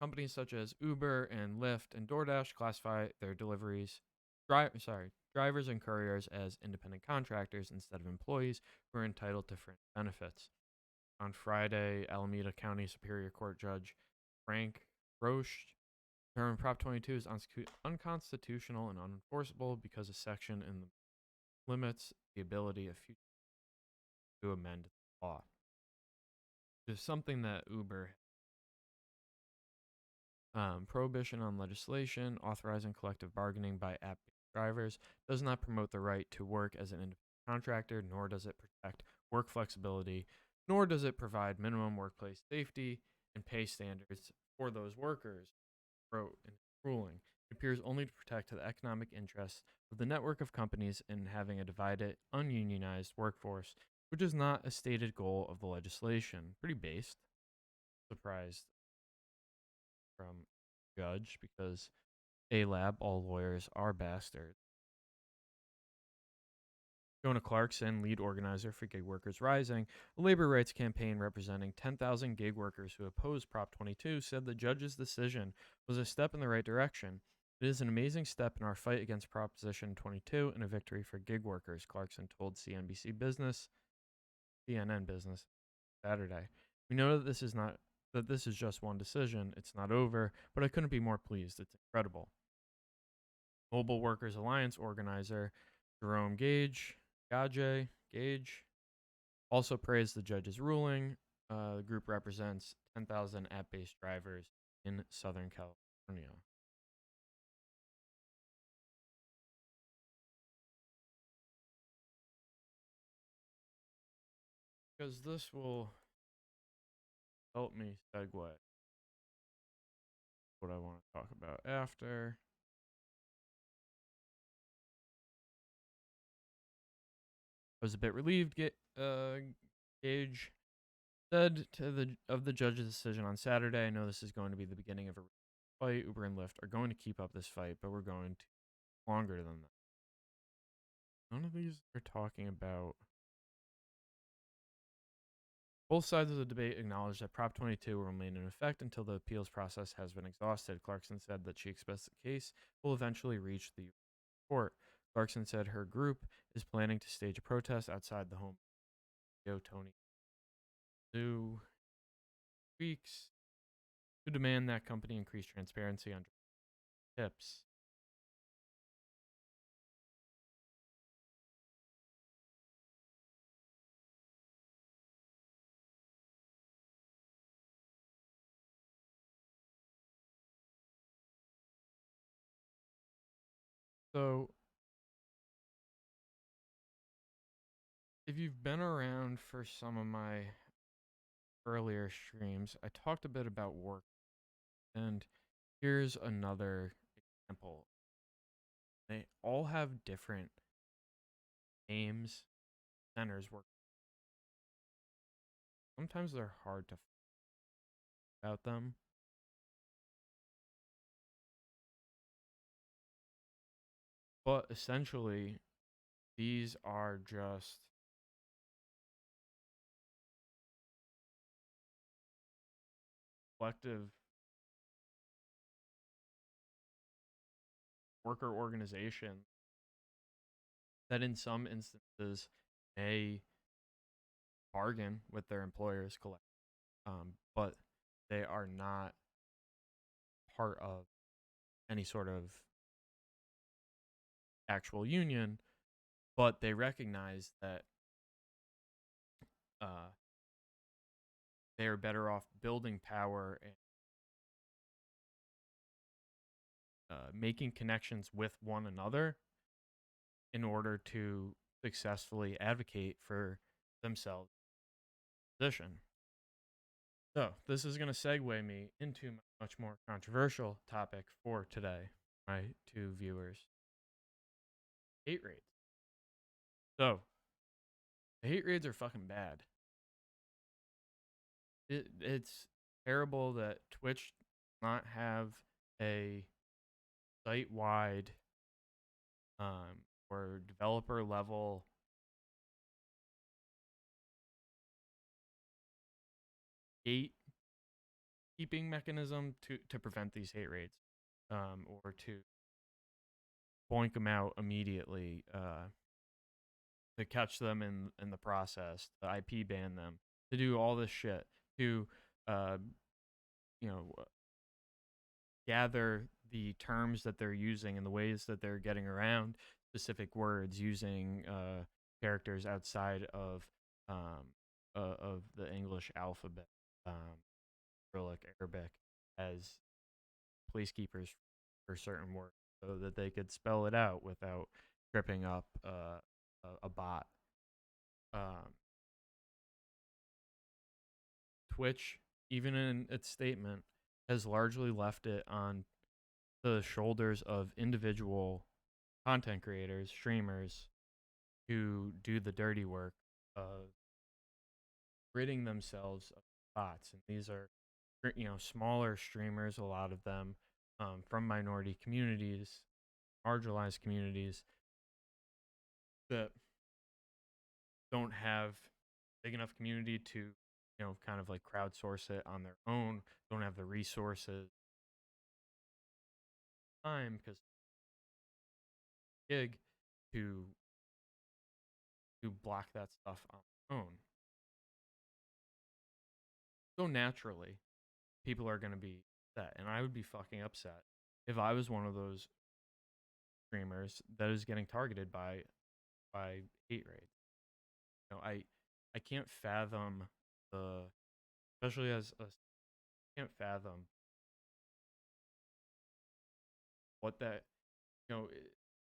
companies such as Uber and Lyft and DoorDash classify their drivers and couriers as independent contractors instead of employees who are entitled to fringe benefits. On Friday, Alameda County Superior Court Judge Frank Roche determined Prop 22 is unconstitutional and unenforceable because a section in the limits the ability of future to amend the law. It's something that Uber prohibition on legislation authorizing collective bargaining by app-based drivers does not promote the right to work as an independent contractor, nor does it protect work flexibility, nor does it provide minimum workplace safety and pay standards for those workers, wrote in ruling. It appears only to protect the economic interests of the network of companies in having a divided, ununionized workforce, which is not a stated goal of the legislation. Pretty based. Surprised from judge because A-Lab, all lawyers are bastards. Jonah Clarkson, lead organizer for Gig Workers Rising, a labor rights campaign representing 10,000 gig workers who opposed Prop 22, said the judge's decision was a step in the right direction. It is an amazing step in our fight against Proposition 22 and a victory for gig workers, Clarkson told CNN Business Saturday. We know that this is just one decision. It's not over, but I couldn't be more pleased. It's incredible. Mobile Workers Alliance organizer Jerome Gage also praised the judge's ruling. The group represents 10,000 app-based drivers in Southern California. Because this will help me segue what I want to talk about after. I was a bit relieved. Gage said of the judge's decision on Saturday, I know this is going to be the beginning of a fight. Uber and Lyft are going to keep up this fight, but we're going to longer than that. None of these are talking about. Both sides of the debate acknowledge that Prop 22 will remain in effect until the appeals process has been exhausted. Clarkson said that she expects the case will eventually reach the court. Clarkson said her group is planning to stage a protest outside the home of Tony 2 weeks to demand that company increase transparency on tips. So, if you've been around for some of my earlier streams, I talked a bit about work, and here's another example. They all have different names, centers work. Sometimes they're hard to about them. But essentially, these are just collective worker organization that in some instances may bargain with their employers but they are not part of any sort of actual union, but they recognize that they are better off building power and making connections with one another in order to successfully advocate for themselves position. So this is going to segue me into a much more controversial topic for today, my two viewers. Hate raids. So the hate raids are fucking bad. It's terrible that Twitch does not have a site-wide or developer level gatekeeping mechanism to prevent these hate raids, or to boink them out immediately, to catch them in the process, to IP ban them, to do all this shit, to gather the terms that they're using and the ways that they're getting around specific words using characters outside of the English alphabet, Cyrillic, Arabic, as placekeepers for certain words, so that they could spell it out without tripping up a bot. Twitch, even in its statement, has largely left it on the shoulders of individual content creators, streamers, who do the dirty work of ridding themselves of bots. And these are, smaller streamers, a lot of them from minority communities, marginalized communities that don't have big enough community to, kind of like crowdsource it on their own, don't have the resources, time, because gig to block that stuff on their own. So naturally, people are going to be upset, and I would be fucking upset if I was one of those streamers that is getting targeted by hate raids. I can't fathom especially as a, can't fathom what that,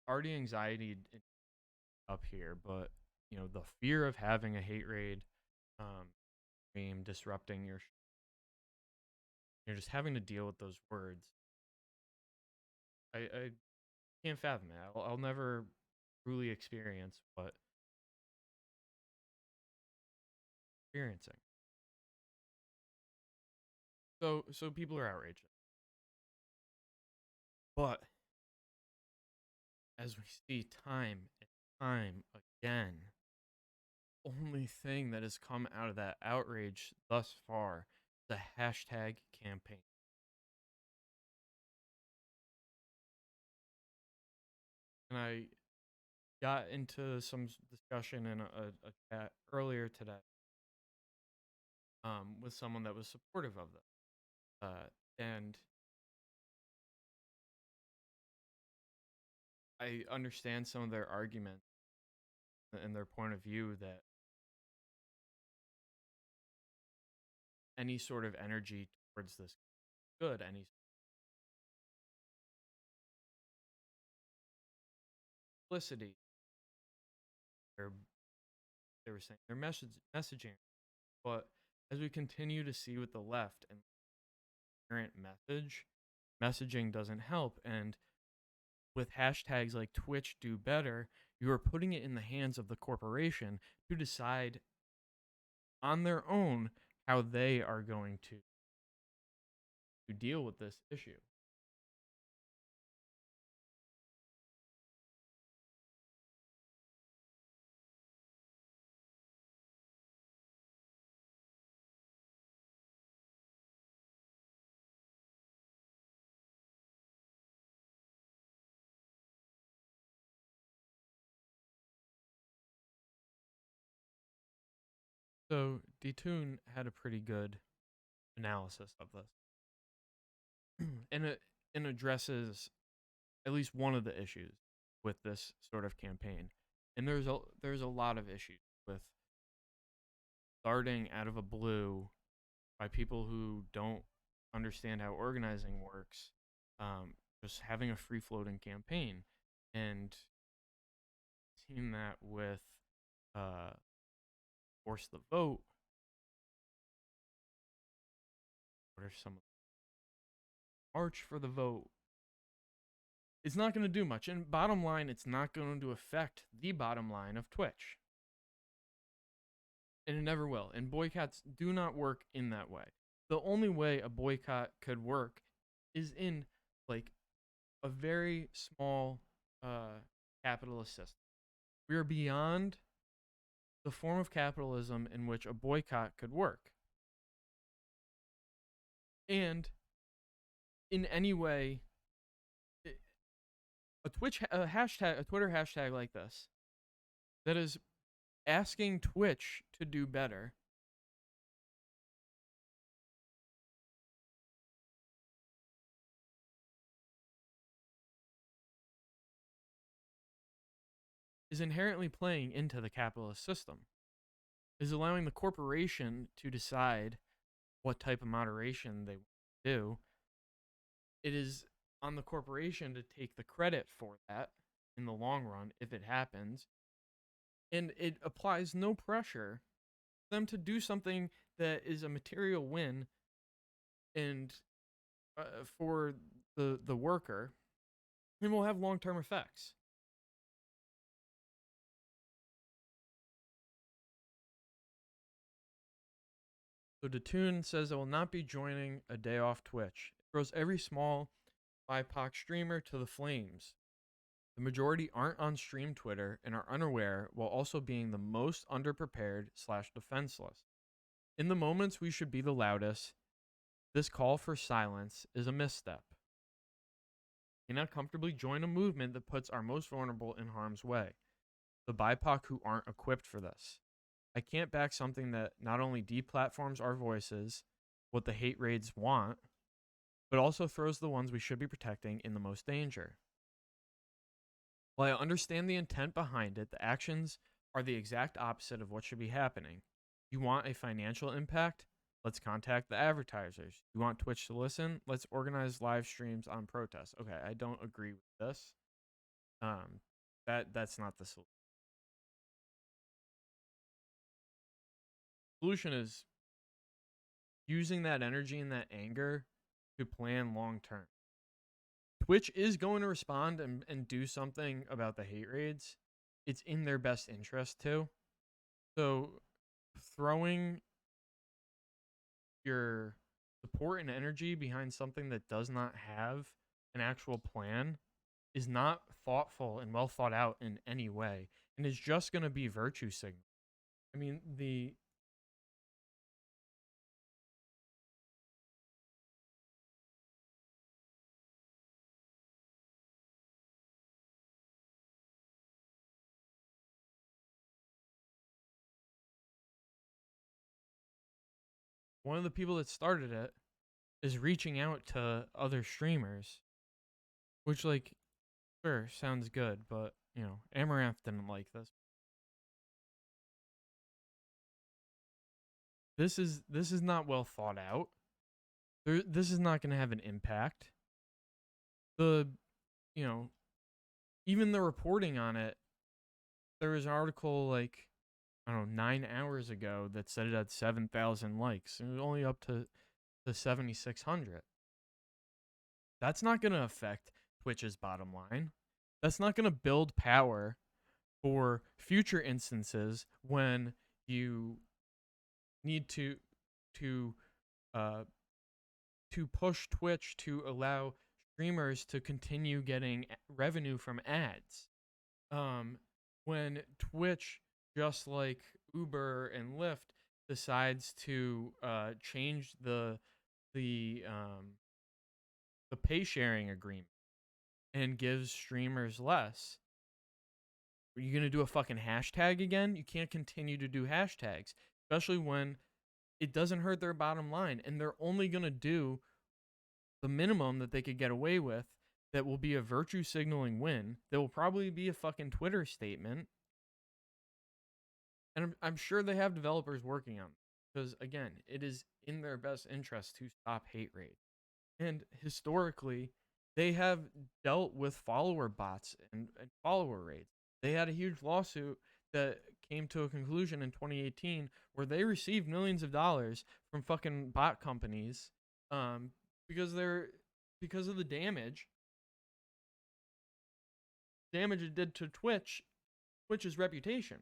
already anxiety up here, but the fear of having a hate raid, stream disrupting you're just having to deal with those words. I can't fathom it. I'll never truly experience what experiencing. So people are outraged. But as we see time and time again, only thing that has come out of that outrage thus far is the hashtag campaign. And I got into some discussion in a chat earlier today with someone that was supportive of them. And I understand some of their arguments and their point of view that any sort of energy towards this good, any simplicity, they were saying their messaging. But as we continue to see with the left and current messaging doesn't help. And with hashtags like Twitch do better, you are putting it in the hands of the corporation to decide on their own how they are going to deal with this issue. So Detoon had a pretty good analysis of this, and it addresses at least one of the issues with this sort of campaign. And there's a lot of issues with starting out of a blue by people who don't understand how organizing works, just having a free floating campaign, and seeing that with Force the Vote. What are some March for the Vote? It's not going to do much. And bottom line, it's not going to affect the bottom line of Twitch. And it never will. And boycotts do not work in that way. The only way a boycott could work is in like a very small capitalist system. We are beyond the form of capitalism in which a boycott could work. And in any way, a Twitter hashtag like this that is asking Twitch to do better is inherently playing into the capitalist system, is allowing the corporation to decide what type of moderation they want to do. It is on the corporation to take the credit for that in the long run if it happens. And it applies no pressure for them to do something that is a material win and for the worker, and will have long-term effects. So Detoon says I will not be joining a day off Twitch. It throws every small BIPOC streamer to the flames. The majority aren't on stream Twitter and are unaware while also being the most underprepared / defenseless. In the moments we should be the loudest, this call for silence is a misstep. We cannot comfortably join a movement that puts our most vulnerable in harm's way. The BIPOC who aren't equipped for this. I can't back something that not only deplatforms our voices, what the hate raids want, but also throws the ones we should be protecting in the most danger. While I understand the intent behind it, the actions are the exact opposite of what should be happening. You want a financial impact? Let's contact the advertisers. You want Twitch to listen? Let's organize live streams on protests. Okay, I don't agree with this. That's not the solution. Solution is using that energy and that anger to plan long term. Twitch is going to respond and do something about the hate raids. It's in their best interest too. So throwing your support and energy behind something that does not have an actual plan is not thoughtful and well thought out in any way, and is just going to be virtue signal. I mean, one of the people that started it is reaching out to other streamers, which, like, sure, sounds good, but, you know, Amaranth didn't like this. This is not well thought out. This is not going to have an impact. You know, even the reporting on it, there was an article, like, I don't know, 9 hours ago that said it had 7,000 likes. It was only up to 7,600. That's not going to affect Twitch's bottom line. That's not going to build power for future instances when you need to uh push Twitch to allow streamers to continue getting revenue from ads. When Twitch, just like Uber and Lyft, decides to change the pay sharing agreement and gives streamers less, are you gonna do a fucking hashtag again? You can't continue to do hashtags, especially when it doesn't hurt their bottom line, and they're only gonna do the minimum that they could get away with. That will be a virtue signaling win. That will probably be a fucking Twitter statement. And I'm sure they have developers working on it. Because, again, it is in their best interest to stop hate rate. And historically, they have dealt with follower bots and follower rates. They had a huge lawsuit that came to a conclusion in 2018 where they received millions of dollars from fucking bot companies because of the damage it did to Twitch's reputation.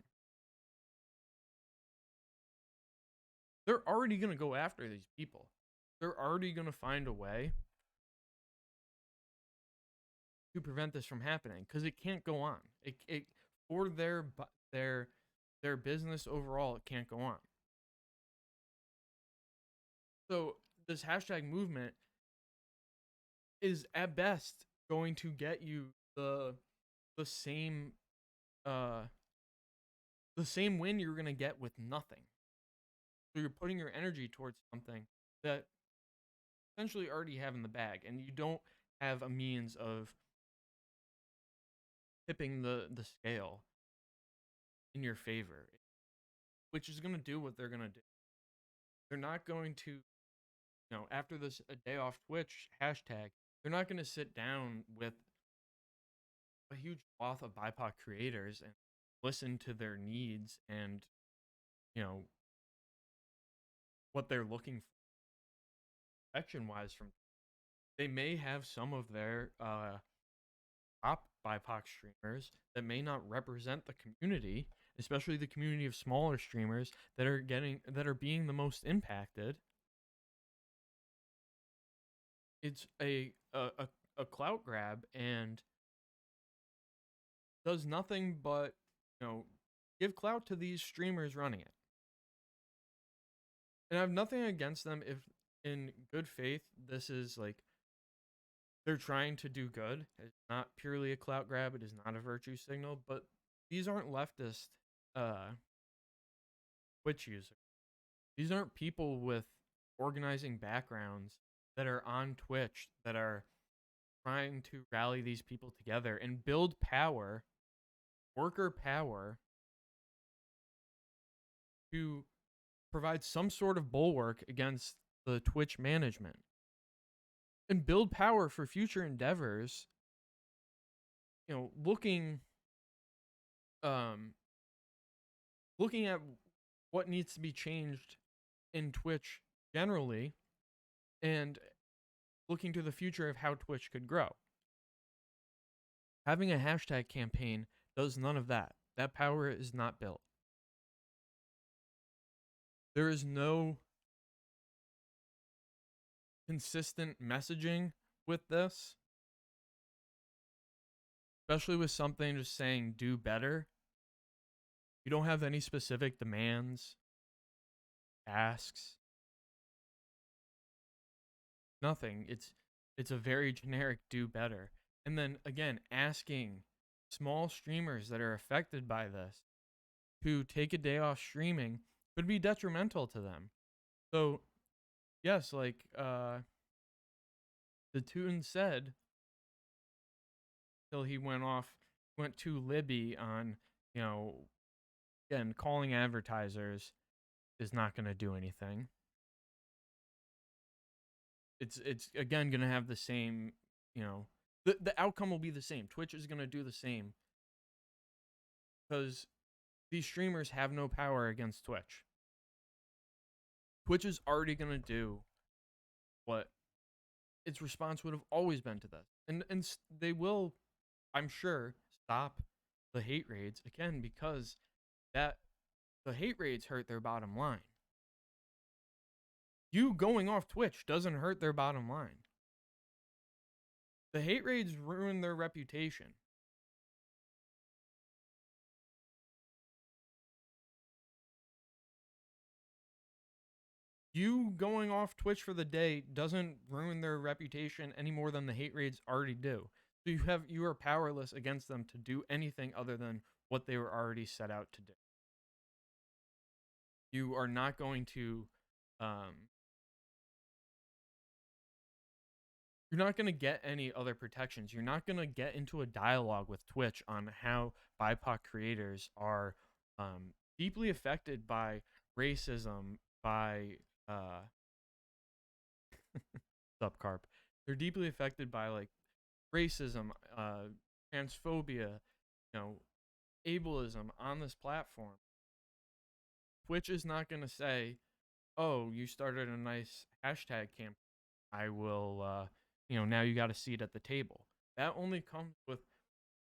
They're already going to go after these people. They're already going to find a way to prevent this from happening because it can't go on. It for their business overall, it can't go on. So this hashtag movement is at best going to get you the same win you're gonna get with nothing. So you're putting your energy towards something that essentially already have in the bag, and you don't have a means of tipping the scale in your favor, which is gonna do what they're gonna do. They're not going to, after this a day off Twitch hashtag, they're not gonna sit down with a huge swath of BIPOC creators and listen to their needs and what they're looking for protection wise from. They may have some of their top BIPOC streamers that may not represent the community, especially the community of smaller streamers that are being the most impacted. It's a clout grab and does nothing but give clout to these streamers running it. And I have nothing against them if in good faith this is like they're trying to do good. It's not purely a clout grab, it is not a virtue signal, but these aren't leftist Twitch users. These aren't people with organizing backgrounds that are on Twitch that are trying to rally these people together and build power, worker power, to provide some sort of bulwark against the Twitch management and build power for future endeavors. Looking at what needs to be changed in Twitch generally and looking to the future of how Twitch could grow. Having a hashtag campaign does none of that. That power is not built. There is no consistent messaging with this, especially with something just saying do better. You don't have any specific demands, asks, nothing. It's a very generic do better. And then again, asking small streamers that are affected by this to take a day off streaming could be detrimental to them. So yes, like the Toon said, till he went too Libby on, again, calling advertisers is not going to do anything. It's again going to have the same, the outcome will be the same. Twitch is going to do the same because these streamers have no power against Twitch. Twitch is already going to do what its response would have always been to this. And they will, I'm sure, stop the hate raids again, because that the hate raids hurt their bottom line. You going off Twitch doesn't hurt their bottom line. The hate raids ruin their reputation. You going off Twitch for the day doesn't ruin their reputation any more than the hate raids already do. So you are powerless against them to do anything other than what they were already set out to do. You are not going to you're not going to get any other protections. You're not going to get into a dialogue with Twitch on how BIPOC creators are deeply affected by racism, by subcarp. They're deeply affected by like racism, transphobia, ableism on this platform. Twitch is not going to say, "Oh, you started a nice hashtag campaign. I will, now you got a seat at the table." That only comes with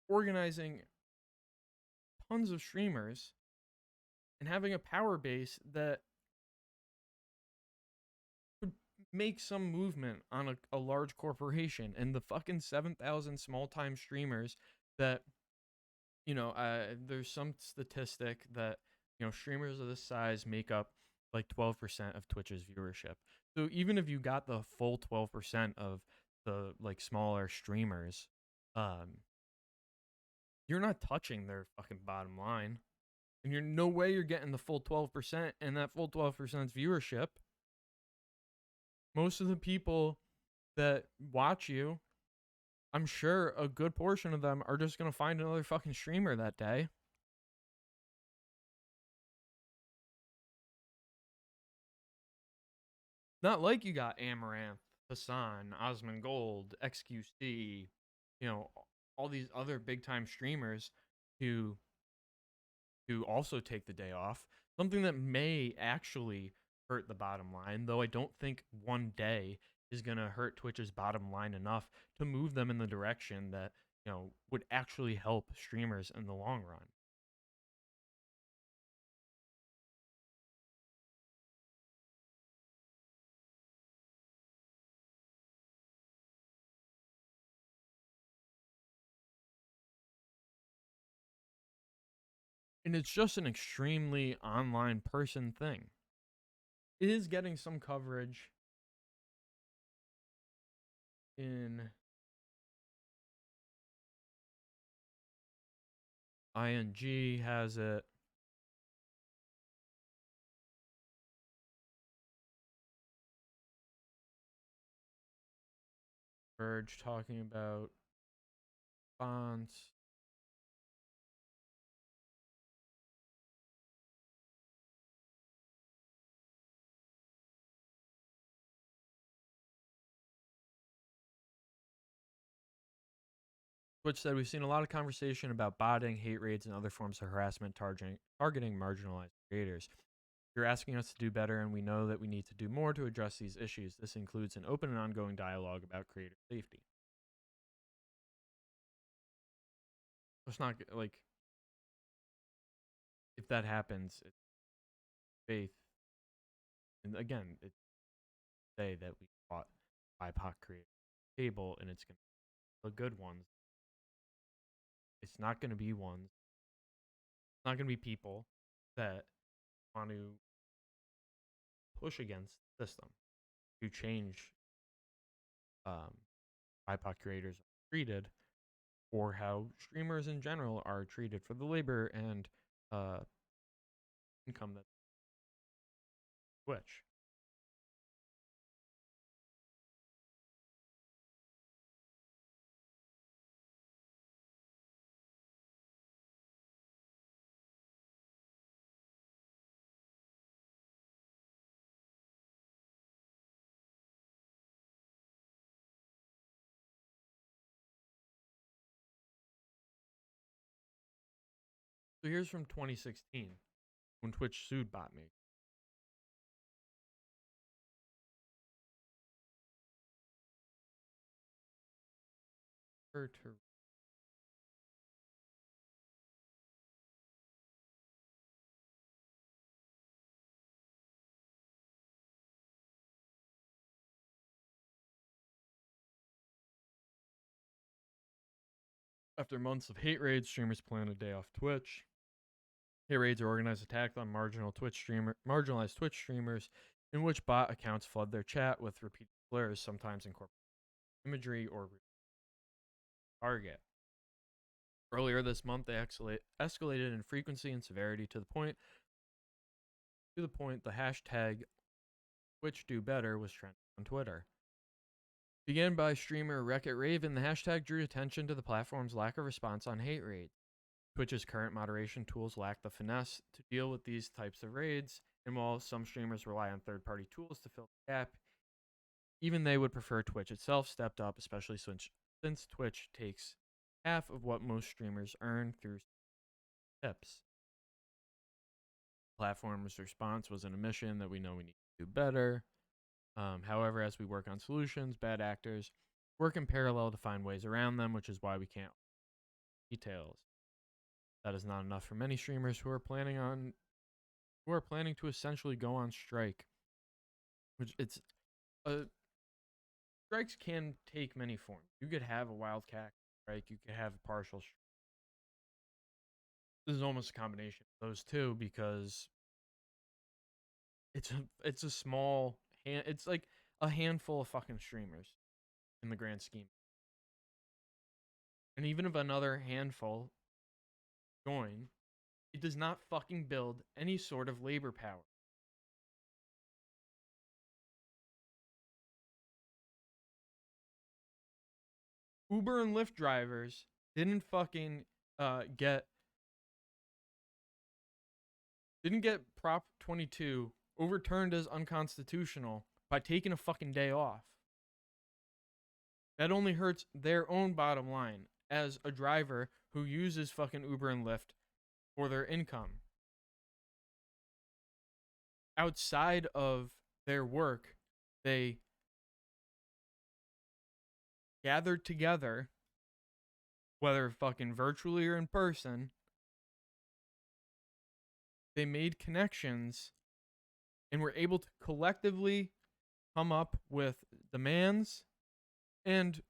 organizing tons of streamers and having a power base that would make some movement on a large corporation. And the fucking 7,000 small-time streamers that, there's some statistic that, streamers of this size make up like 12% of Twitch's viewership. So even if you got the full 12% of the like smaller streamers, you're not touching their fucking bottom line. And you're no way you're getting the full 12%, and that full 12% viewership. Most of the people that watch you, I'm sure a good portion of them are just going to find another fucking streamer that day. Not like you got Amaranth, Hassan, Osmongold, XQC, all these other big time streamers who also take the day off. Something that may actually hurt the bottom line, though I don't think one day is going to hurt Twitch's bottom line enough to move them in the direction that, would actually help streamers in the long run. And it's just an extremely online person thing. It is getting some coverage in ING has it. Verge talking about bonds. Twitch said, "We've seen a lot of conversation about botting, hate raids, and other forms of harassment targeting marginalized creators. You're asking us to do better, and we know that we need to do more to address these issues. This includes an open and ongoing dialogue about creator safety." It's not like, if that happens, it's faith. And again, it's say that we fought BIPOC creator table, and it's going to be the good ones. It's not going to be ones. It's not going to be people that want to push against the system to change BIPOC creators are treated, or how streamers in general are treated for the labor and income that Twitch. So here's from 2016 when Twitch sued BotMaker. After months of hate raids, streamers plan a day off Twitch. Hate raids are organized attacks on marginalized Twitch streamers, in which bot accounts flood their chat with repeated slurs, sometimes incorporating imagery or target. Earlier this month, they escalated in frequency and severity to the point the hashtag TwitchDoBetter was trending on Twitter. Began by streamer Wreck-It Raven, the hashtag drew attention to the platform's lack of response on hate raids. Twitch's current moderation tools lack the finesse to deal with these types of raids, and while some streamers rely on third-party tools to fill the gap, even they would prefer Twitch itself stepped up, especially since Twitch takes half of what most streamers earn through tips. The platform's response was an admission that we know we need to do better. However, as we work on solutions, bad actors work in parallel to find ways around them, which is why we can't details. That is not enough for many streamers who are planning to essentially go on strike. Which strikes can take many forms. You could have a wildcat strike, you could have a partial strike. This is almost a combination of those two because it's a small it's like a handful of fucking streamers in the grand scheme. And even if another handful join, it does not fucking build any sort of labor power. Uber and Lyft drivers didn't fucking get Prop 22 overturned as unconstitutional by taking a fucking day off. That only hurts their own bottom line as a driver who uses fucking Uber and Lyft for their income. Outside of their work, they gathered together, whether fucking virtually or in person. They made connections and were able to collectively come up with demands and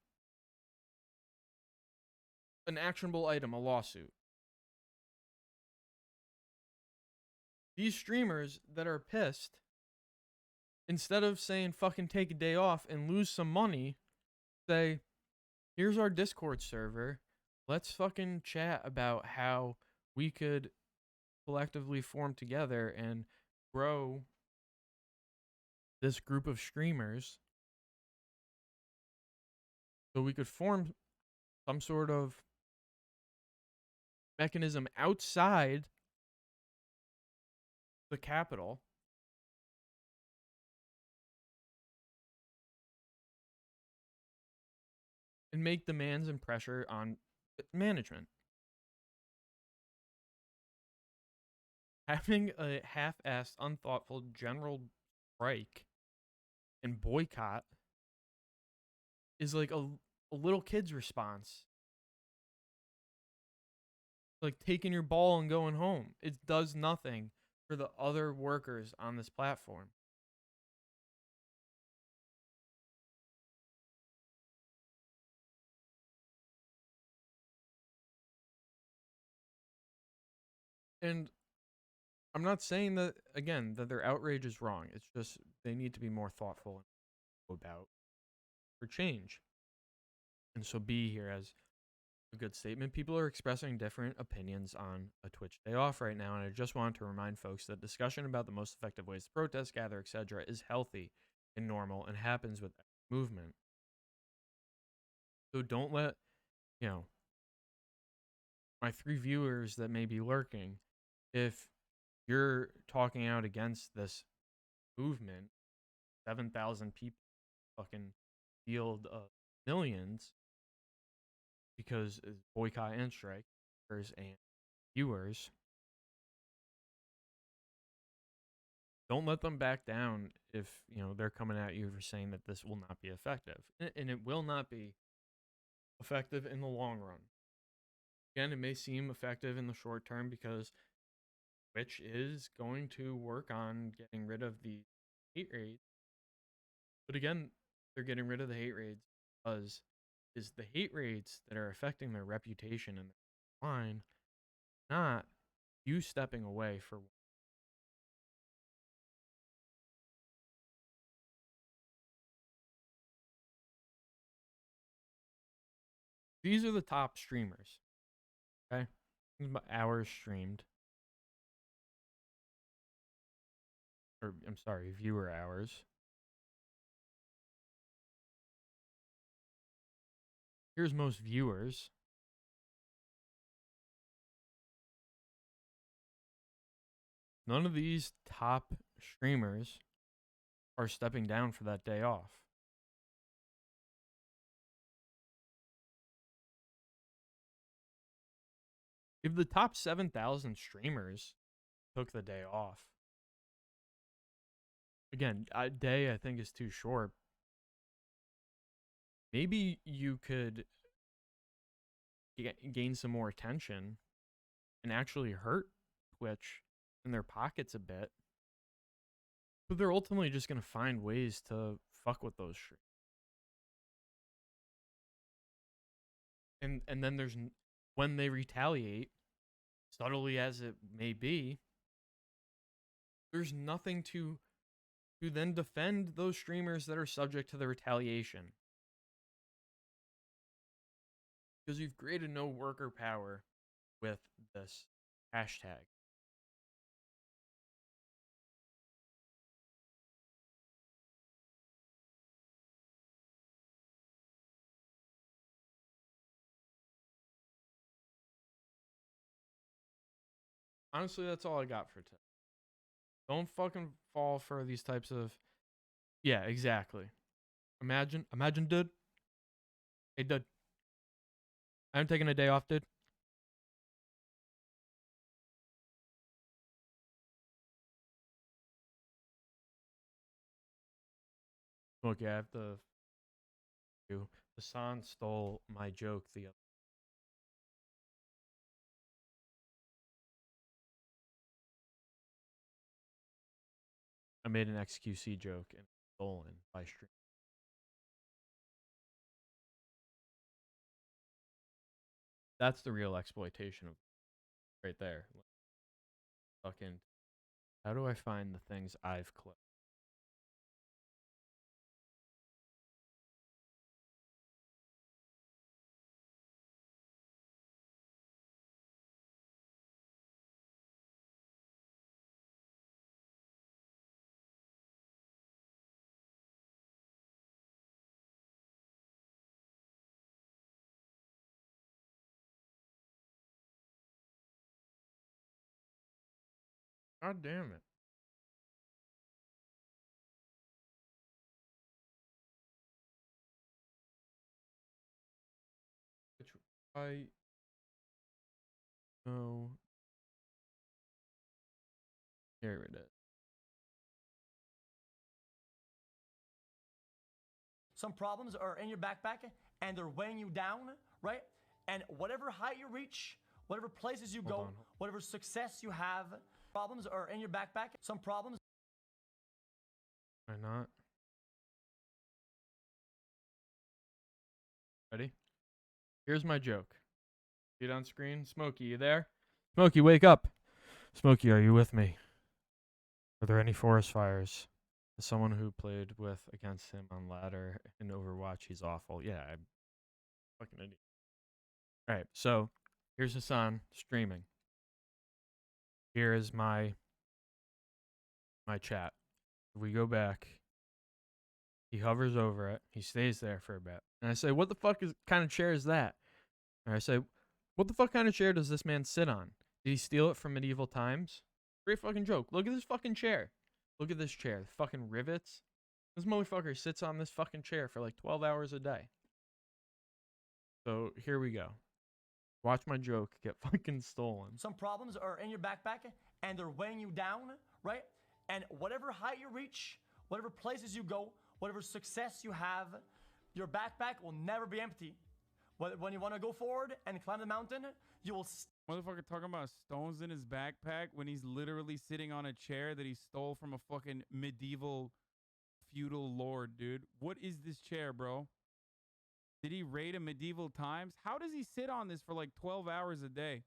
an actionable item, a lawsuit. These streamers that are pissed, instead of saying fucking take a day off and lose some money, say, here's our Discord server. Let's fucking chat about how we could collectively form together and grow this group of streamers so we could form some sort of mechanism outside the capital and make demands and pressure on management. Having a half-assed, unthoughtful general strike and boycott is like a little kid's response. Like taking your ball and going home. It does nothing for the other workers on this platform. And I'm not saying that, again, that their outrage is wrong. It's just they need to be more thoughtful about for change. And so B here as a good statement. People are expressing different opinions on a Twitch day off right now, and I just wanted to remind folks that discussion about the most effective ways to protest, gather, etc. is healthy and normal and happens with movement. So don't let, my 3 viewers that may be lurking, if you're talking out against this movement, 7,000 people, fucking field of millions, because boycott and strike and viewers, don't let them back down if, you know, they're coming at you for saying that this will not be effective. And it will not be effective in the long run. Again, it may seem effective in the short term because Twitch is going to work on getting rid of the hate raids. But again, they're getting rid of the hate raids because is the hate raids that are affecting their reputation and their line, not you stepping away for one. These are the top streamers. Okay? Hours streamed. Or, I'm sorry, viewer hours. Here's most viewers. None of these top streamers are stepping down for that day off. If the top 7,000 streamers took the day off, again, a day I think is too short. Maybe you could gain some more attention and actually hurt Twitch in their pockets a bit. But they're ultimately just going to find ways to fuck with those streams. And then there's, when they retaliate, subtly as it may be, there's nothing to then defend those streamers that are subject to the retaliation. Because you've created no worker power with this hashtag. Honestly, that's all I got for today. Don't fucking fall for these types of... Yeah, exactly. Imagine, dude. Hey, dude. I'm taking a day off, dude. Okay, I have to... Hassan stole my joke the other... I made an XQC joke and stolen by stream. That's the real exploitation of right there. Fucking, how do I find the things I've clipped? God damn it. I know. Here it is. Some problems are in your backpack and they're weighing you down, right? And whatever height you reach, whatever places you go, whatever success you have, problems are in your backpack. Some problems. Why not? Ready? Here's my joke. See it on screen? Smokey, you there? Smokey, wake up! Smokey, are you with me? Are there any forest fires? As someone who played with against him on ladder in Overwatch, he's awful. Yeah, I'm fucking idiot. Alright, so here's Hassan streaming. Here is my chat. If we go back, he hovers over it. He stays there for a bit. And I say, what the fuck kind of chair is that? And I say, what the fuck kind of chair does this man sit on? Did he steal it from medieval times? Great fucking joke. Look at this fucking chair. Look at this chair. The fucking rivets. This motherfucker sits on this fucking chair for like 12 hours a day. So here we go. Watch my joke get fucking stolen. Some problems are in your backpack and they're weighing you down, right? And whatever height you reach, whatever places you go, whatever success you have, your backpack will never be empty. When you want to go forward and climb the mountain, you will. Motherfucker talking about stones in his backpack when he's literally sitting on a chair that he stole from a fucking medieval feudal lord, dude. What is this chair, bro? Did he raid a medieval times? How does he sit on this for like 12 hours a day?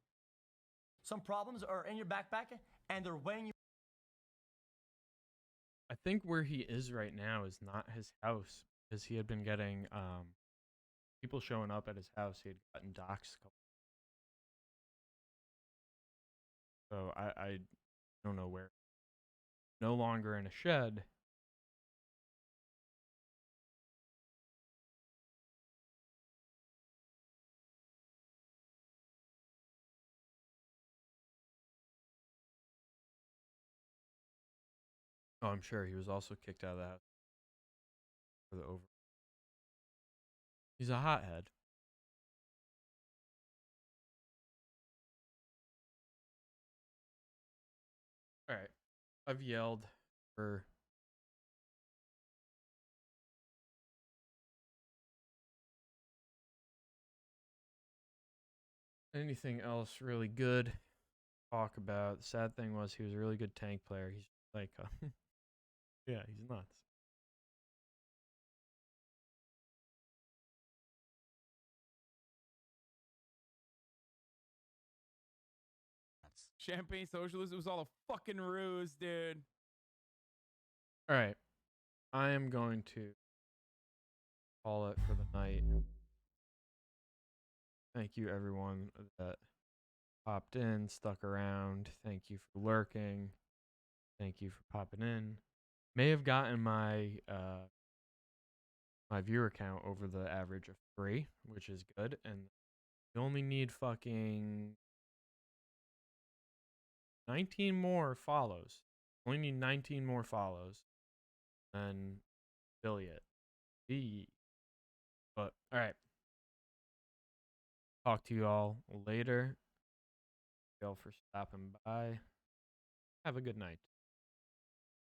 Some problems are in your backpack and they're weighing you. I think where he is right now is not his house, because he had been getting people showing up at his house. He had gotten doxxed. So I don't know where. No longer in a shed. Oh, I'm sure he was also kicked out of the house for the over. He's a hothead. All right. I've yelled for anything else really good to talk about. The sad thing was he was a really good tank player. He's like, yeah, he's nuts. Champagne socialist, it was all a fucking ruse, dude. All right. I am going to call it for the night. Thank you, everyone that popped in, stuck around. Thank you for lurking. Thank you for popping in. May have gotten my my viewer count over the average of 3, which is good. And you only need fucking 19 more follows. Only need 19 more follows. And affiliate. But all right. Talk to you all later. Thank you all for stopping by. Have a good night.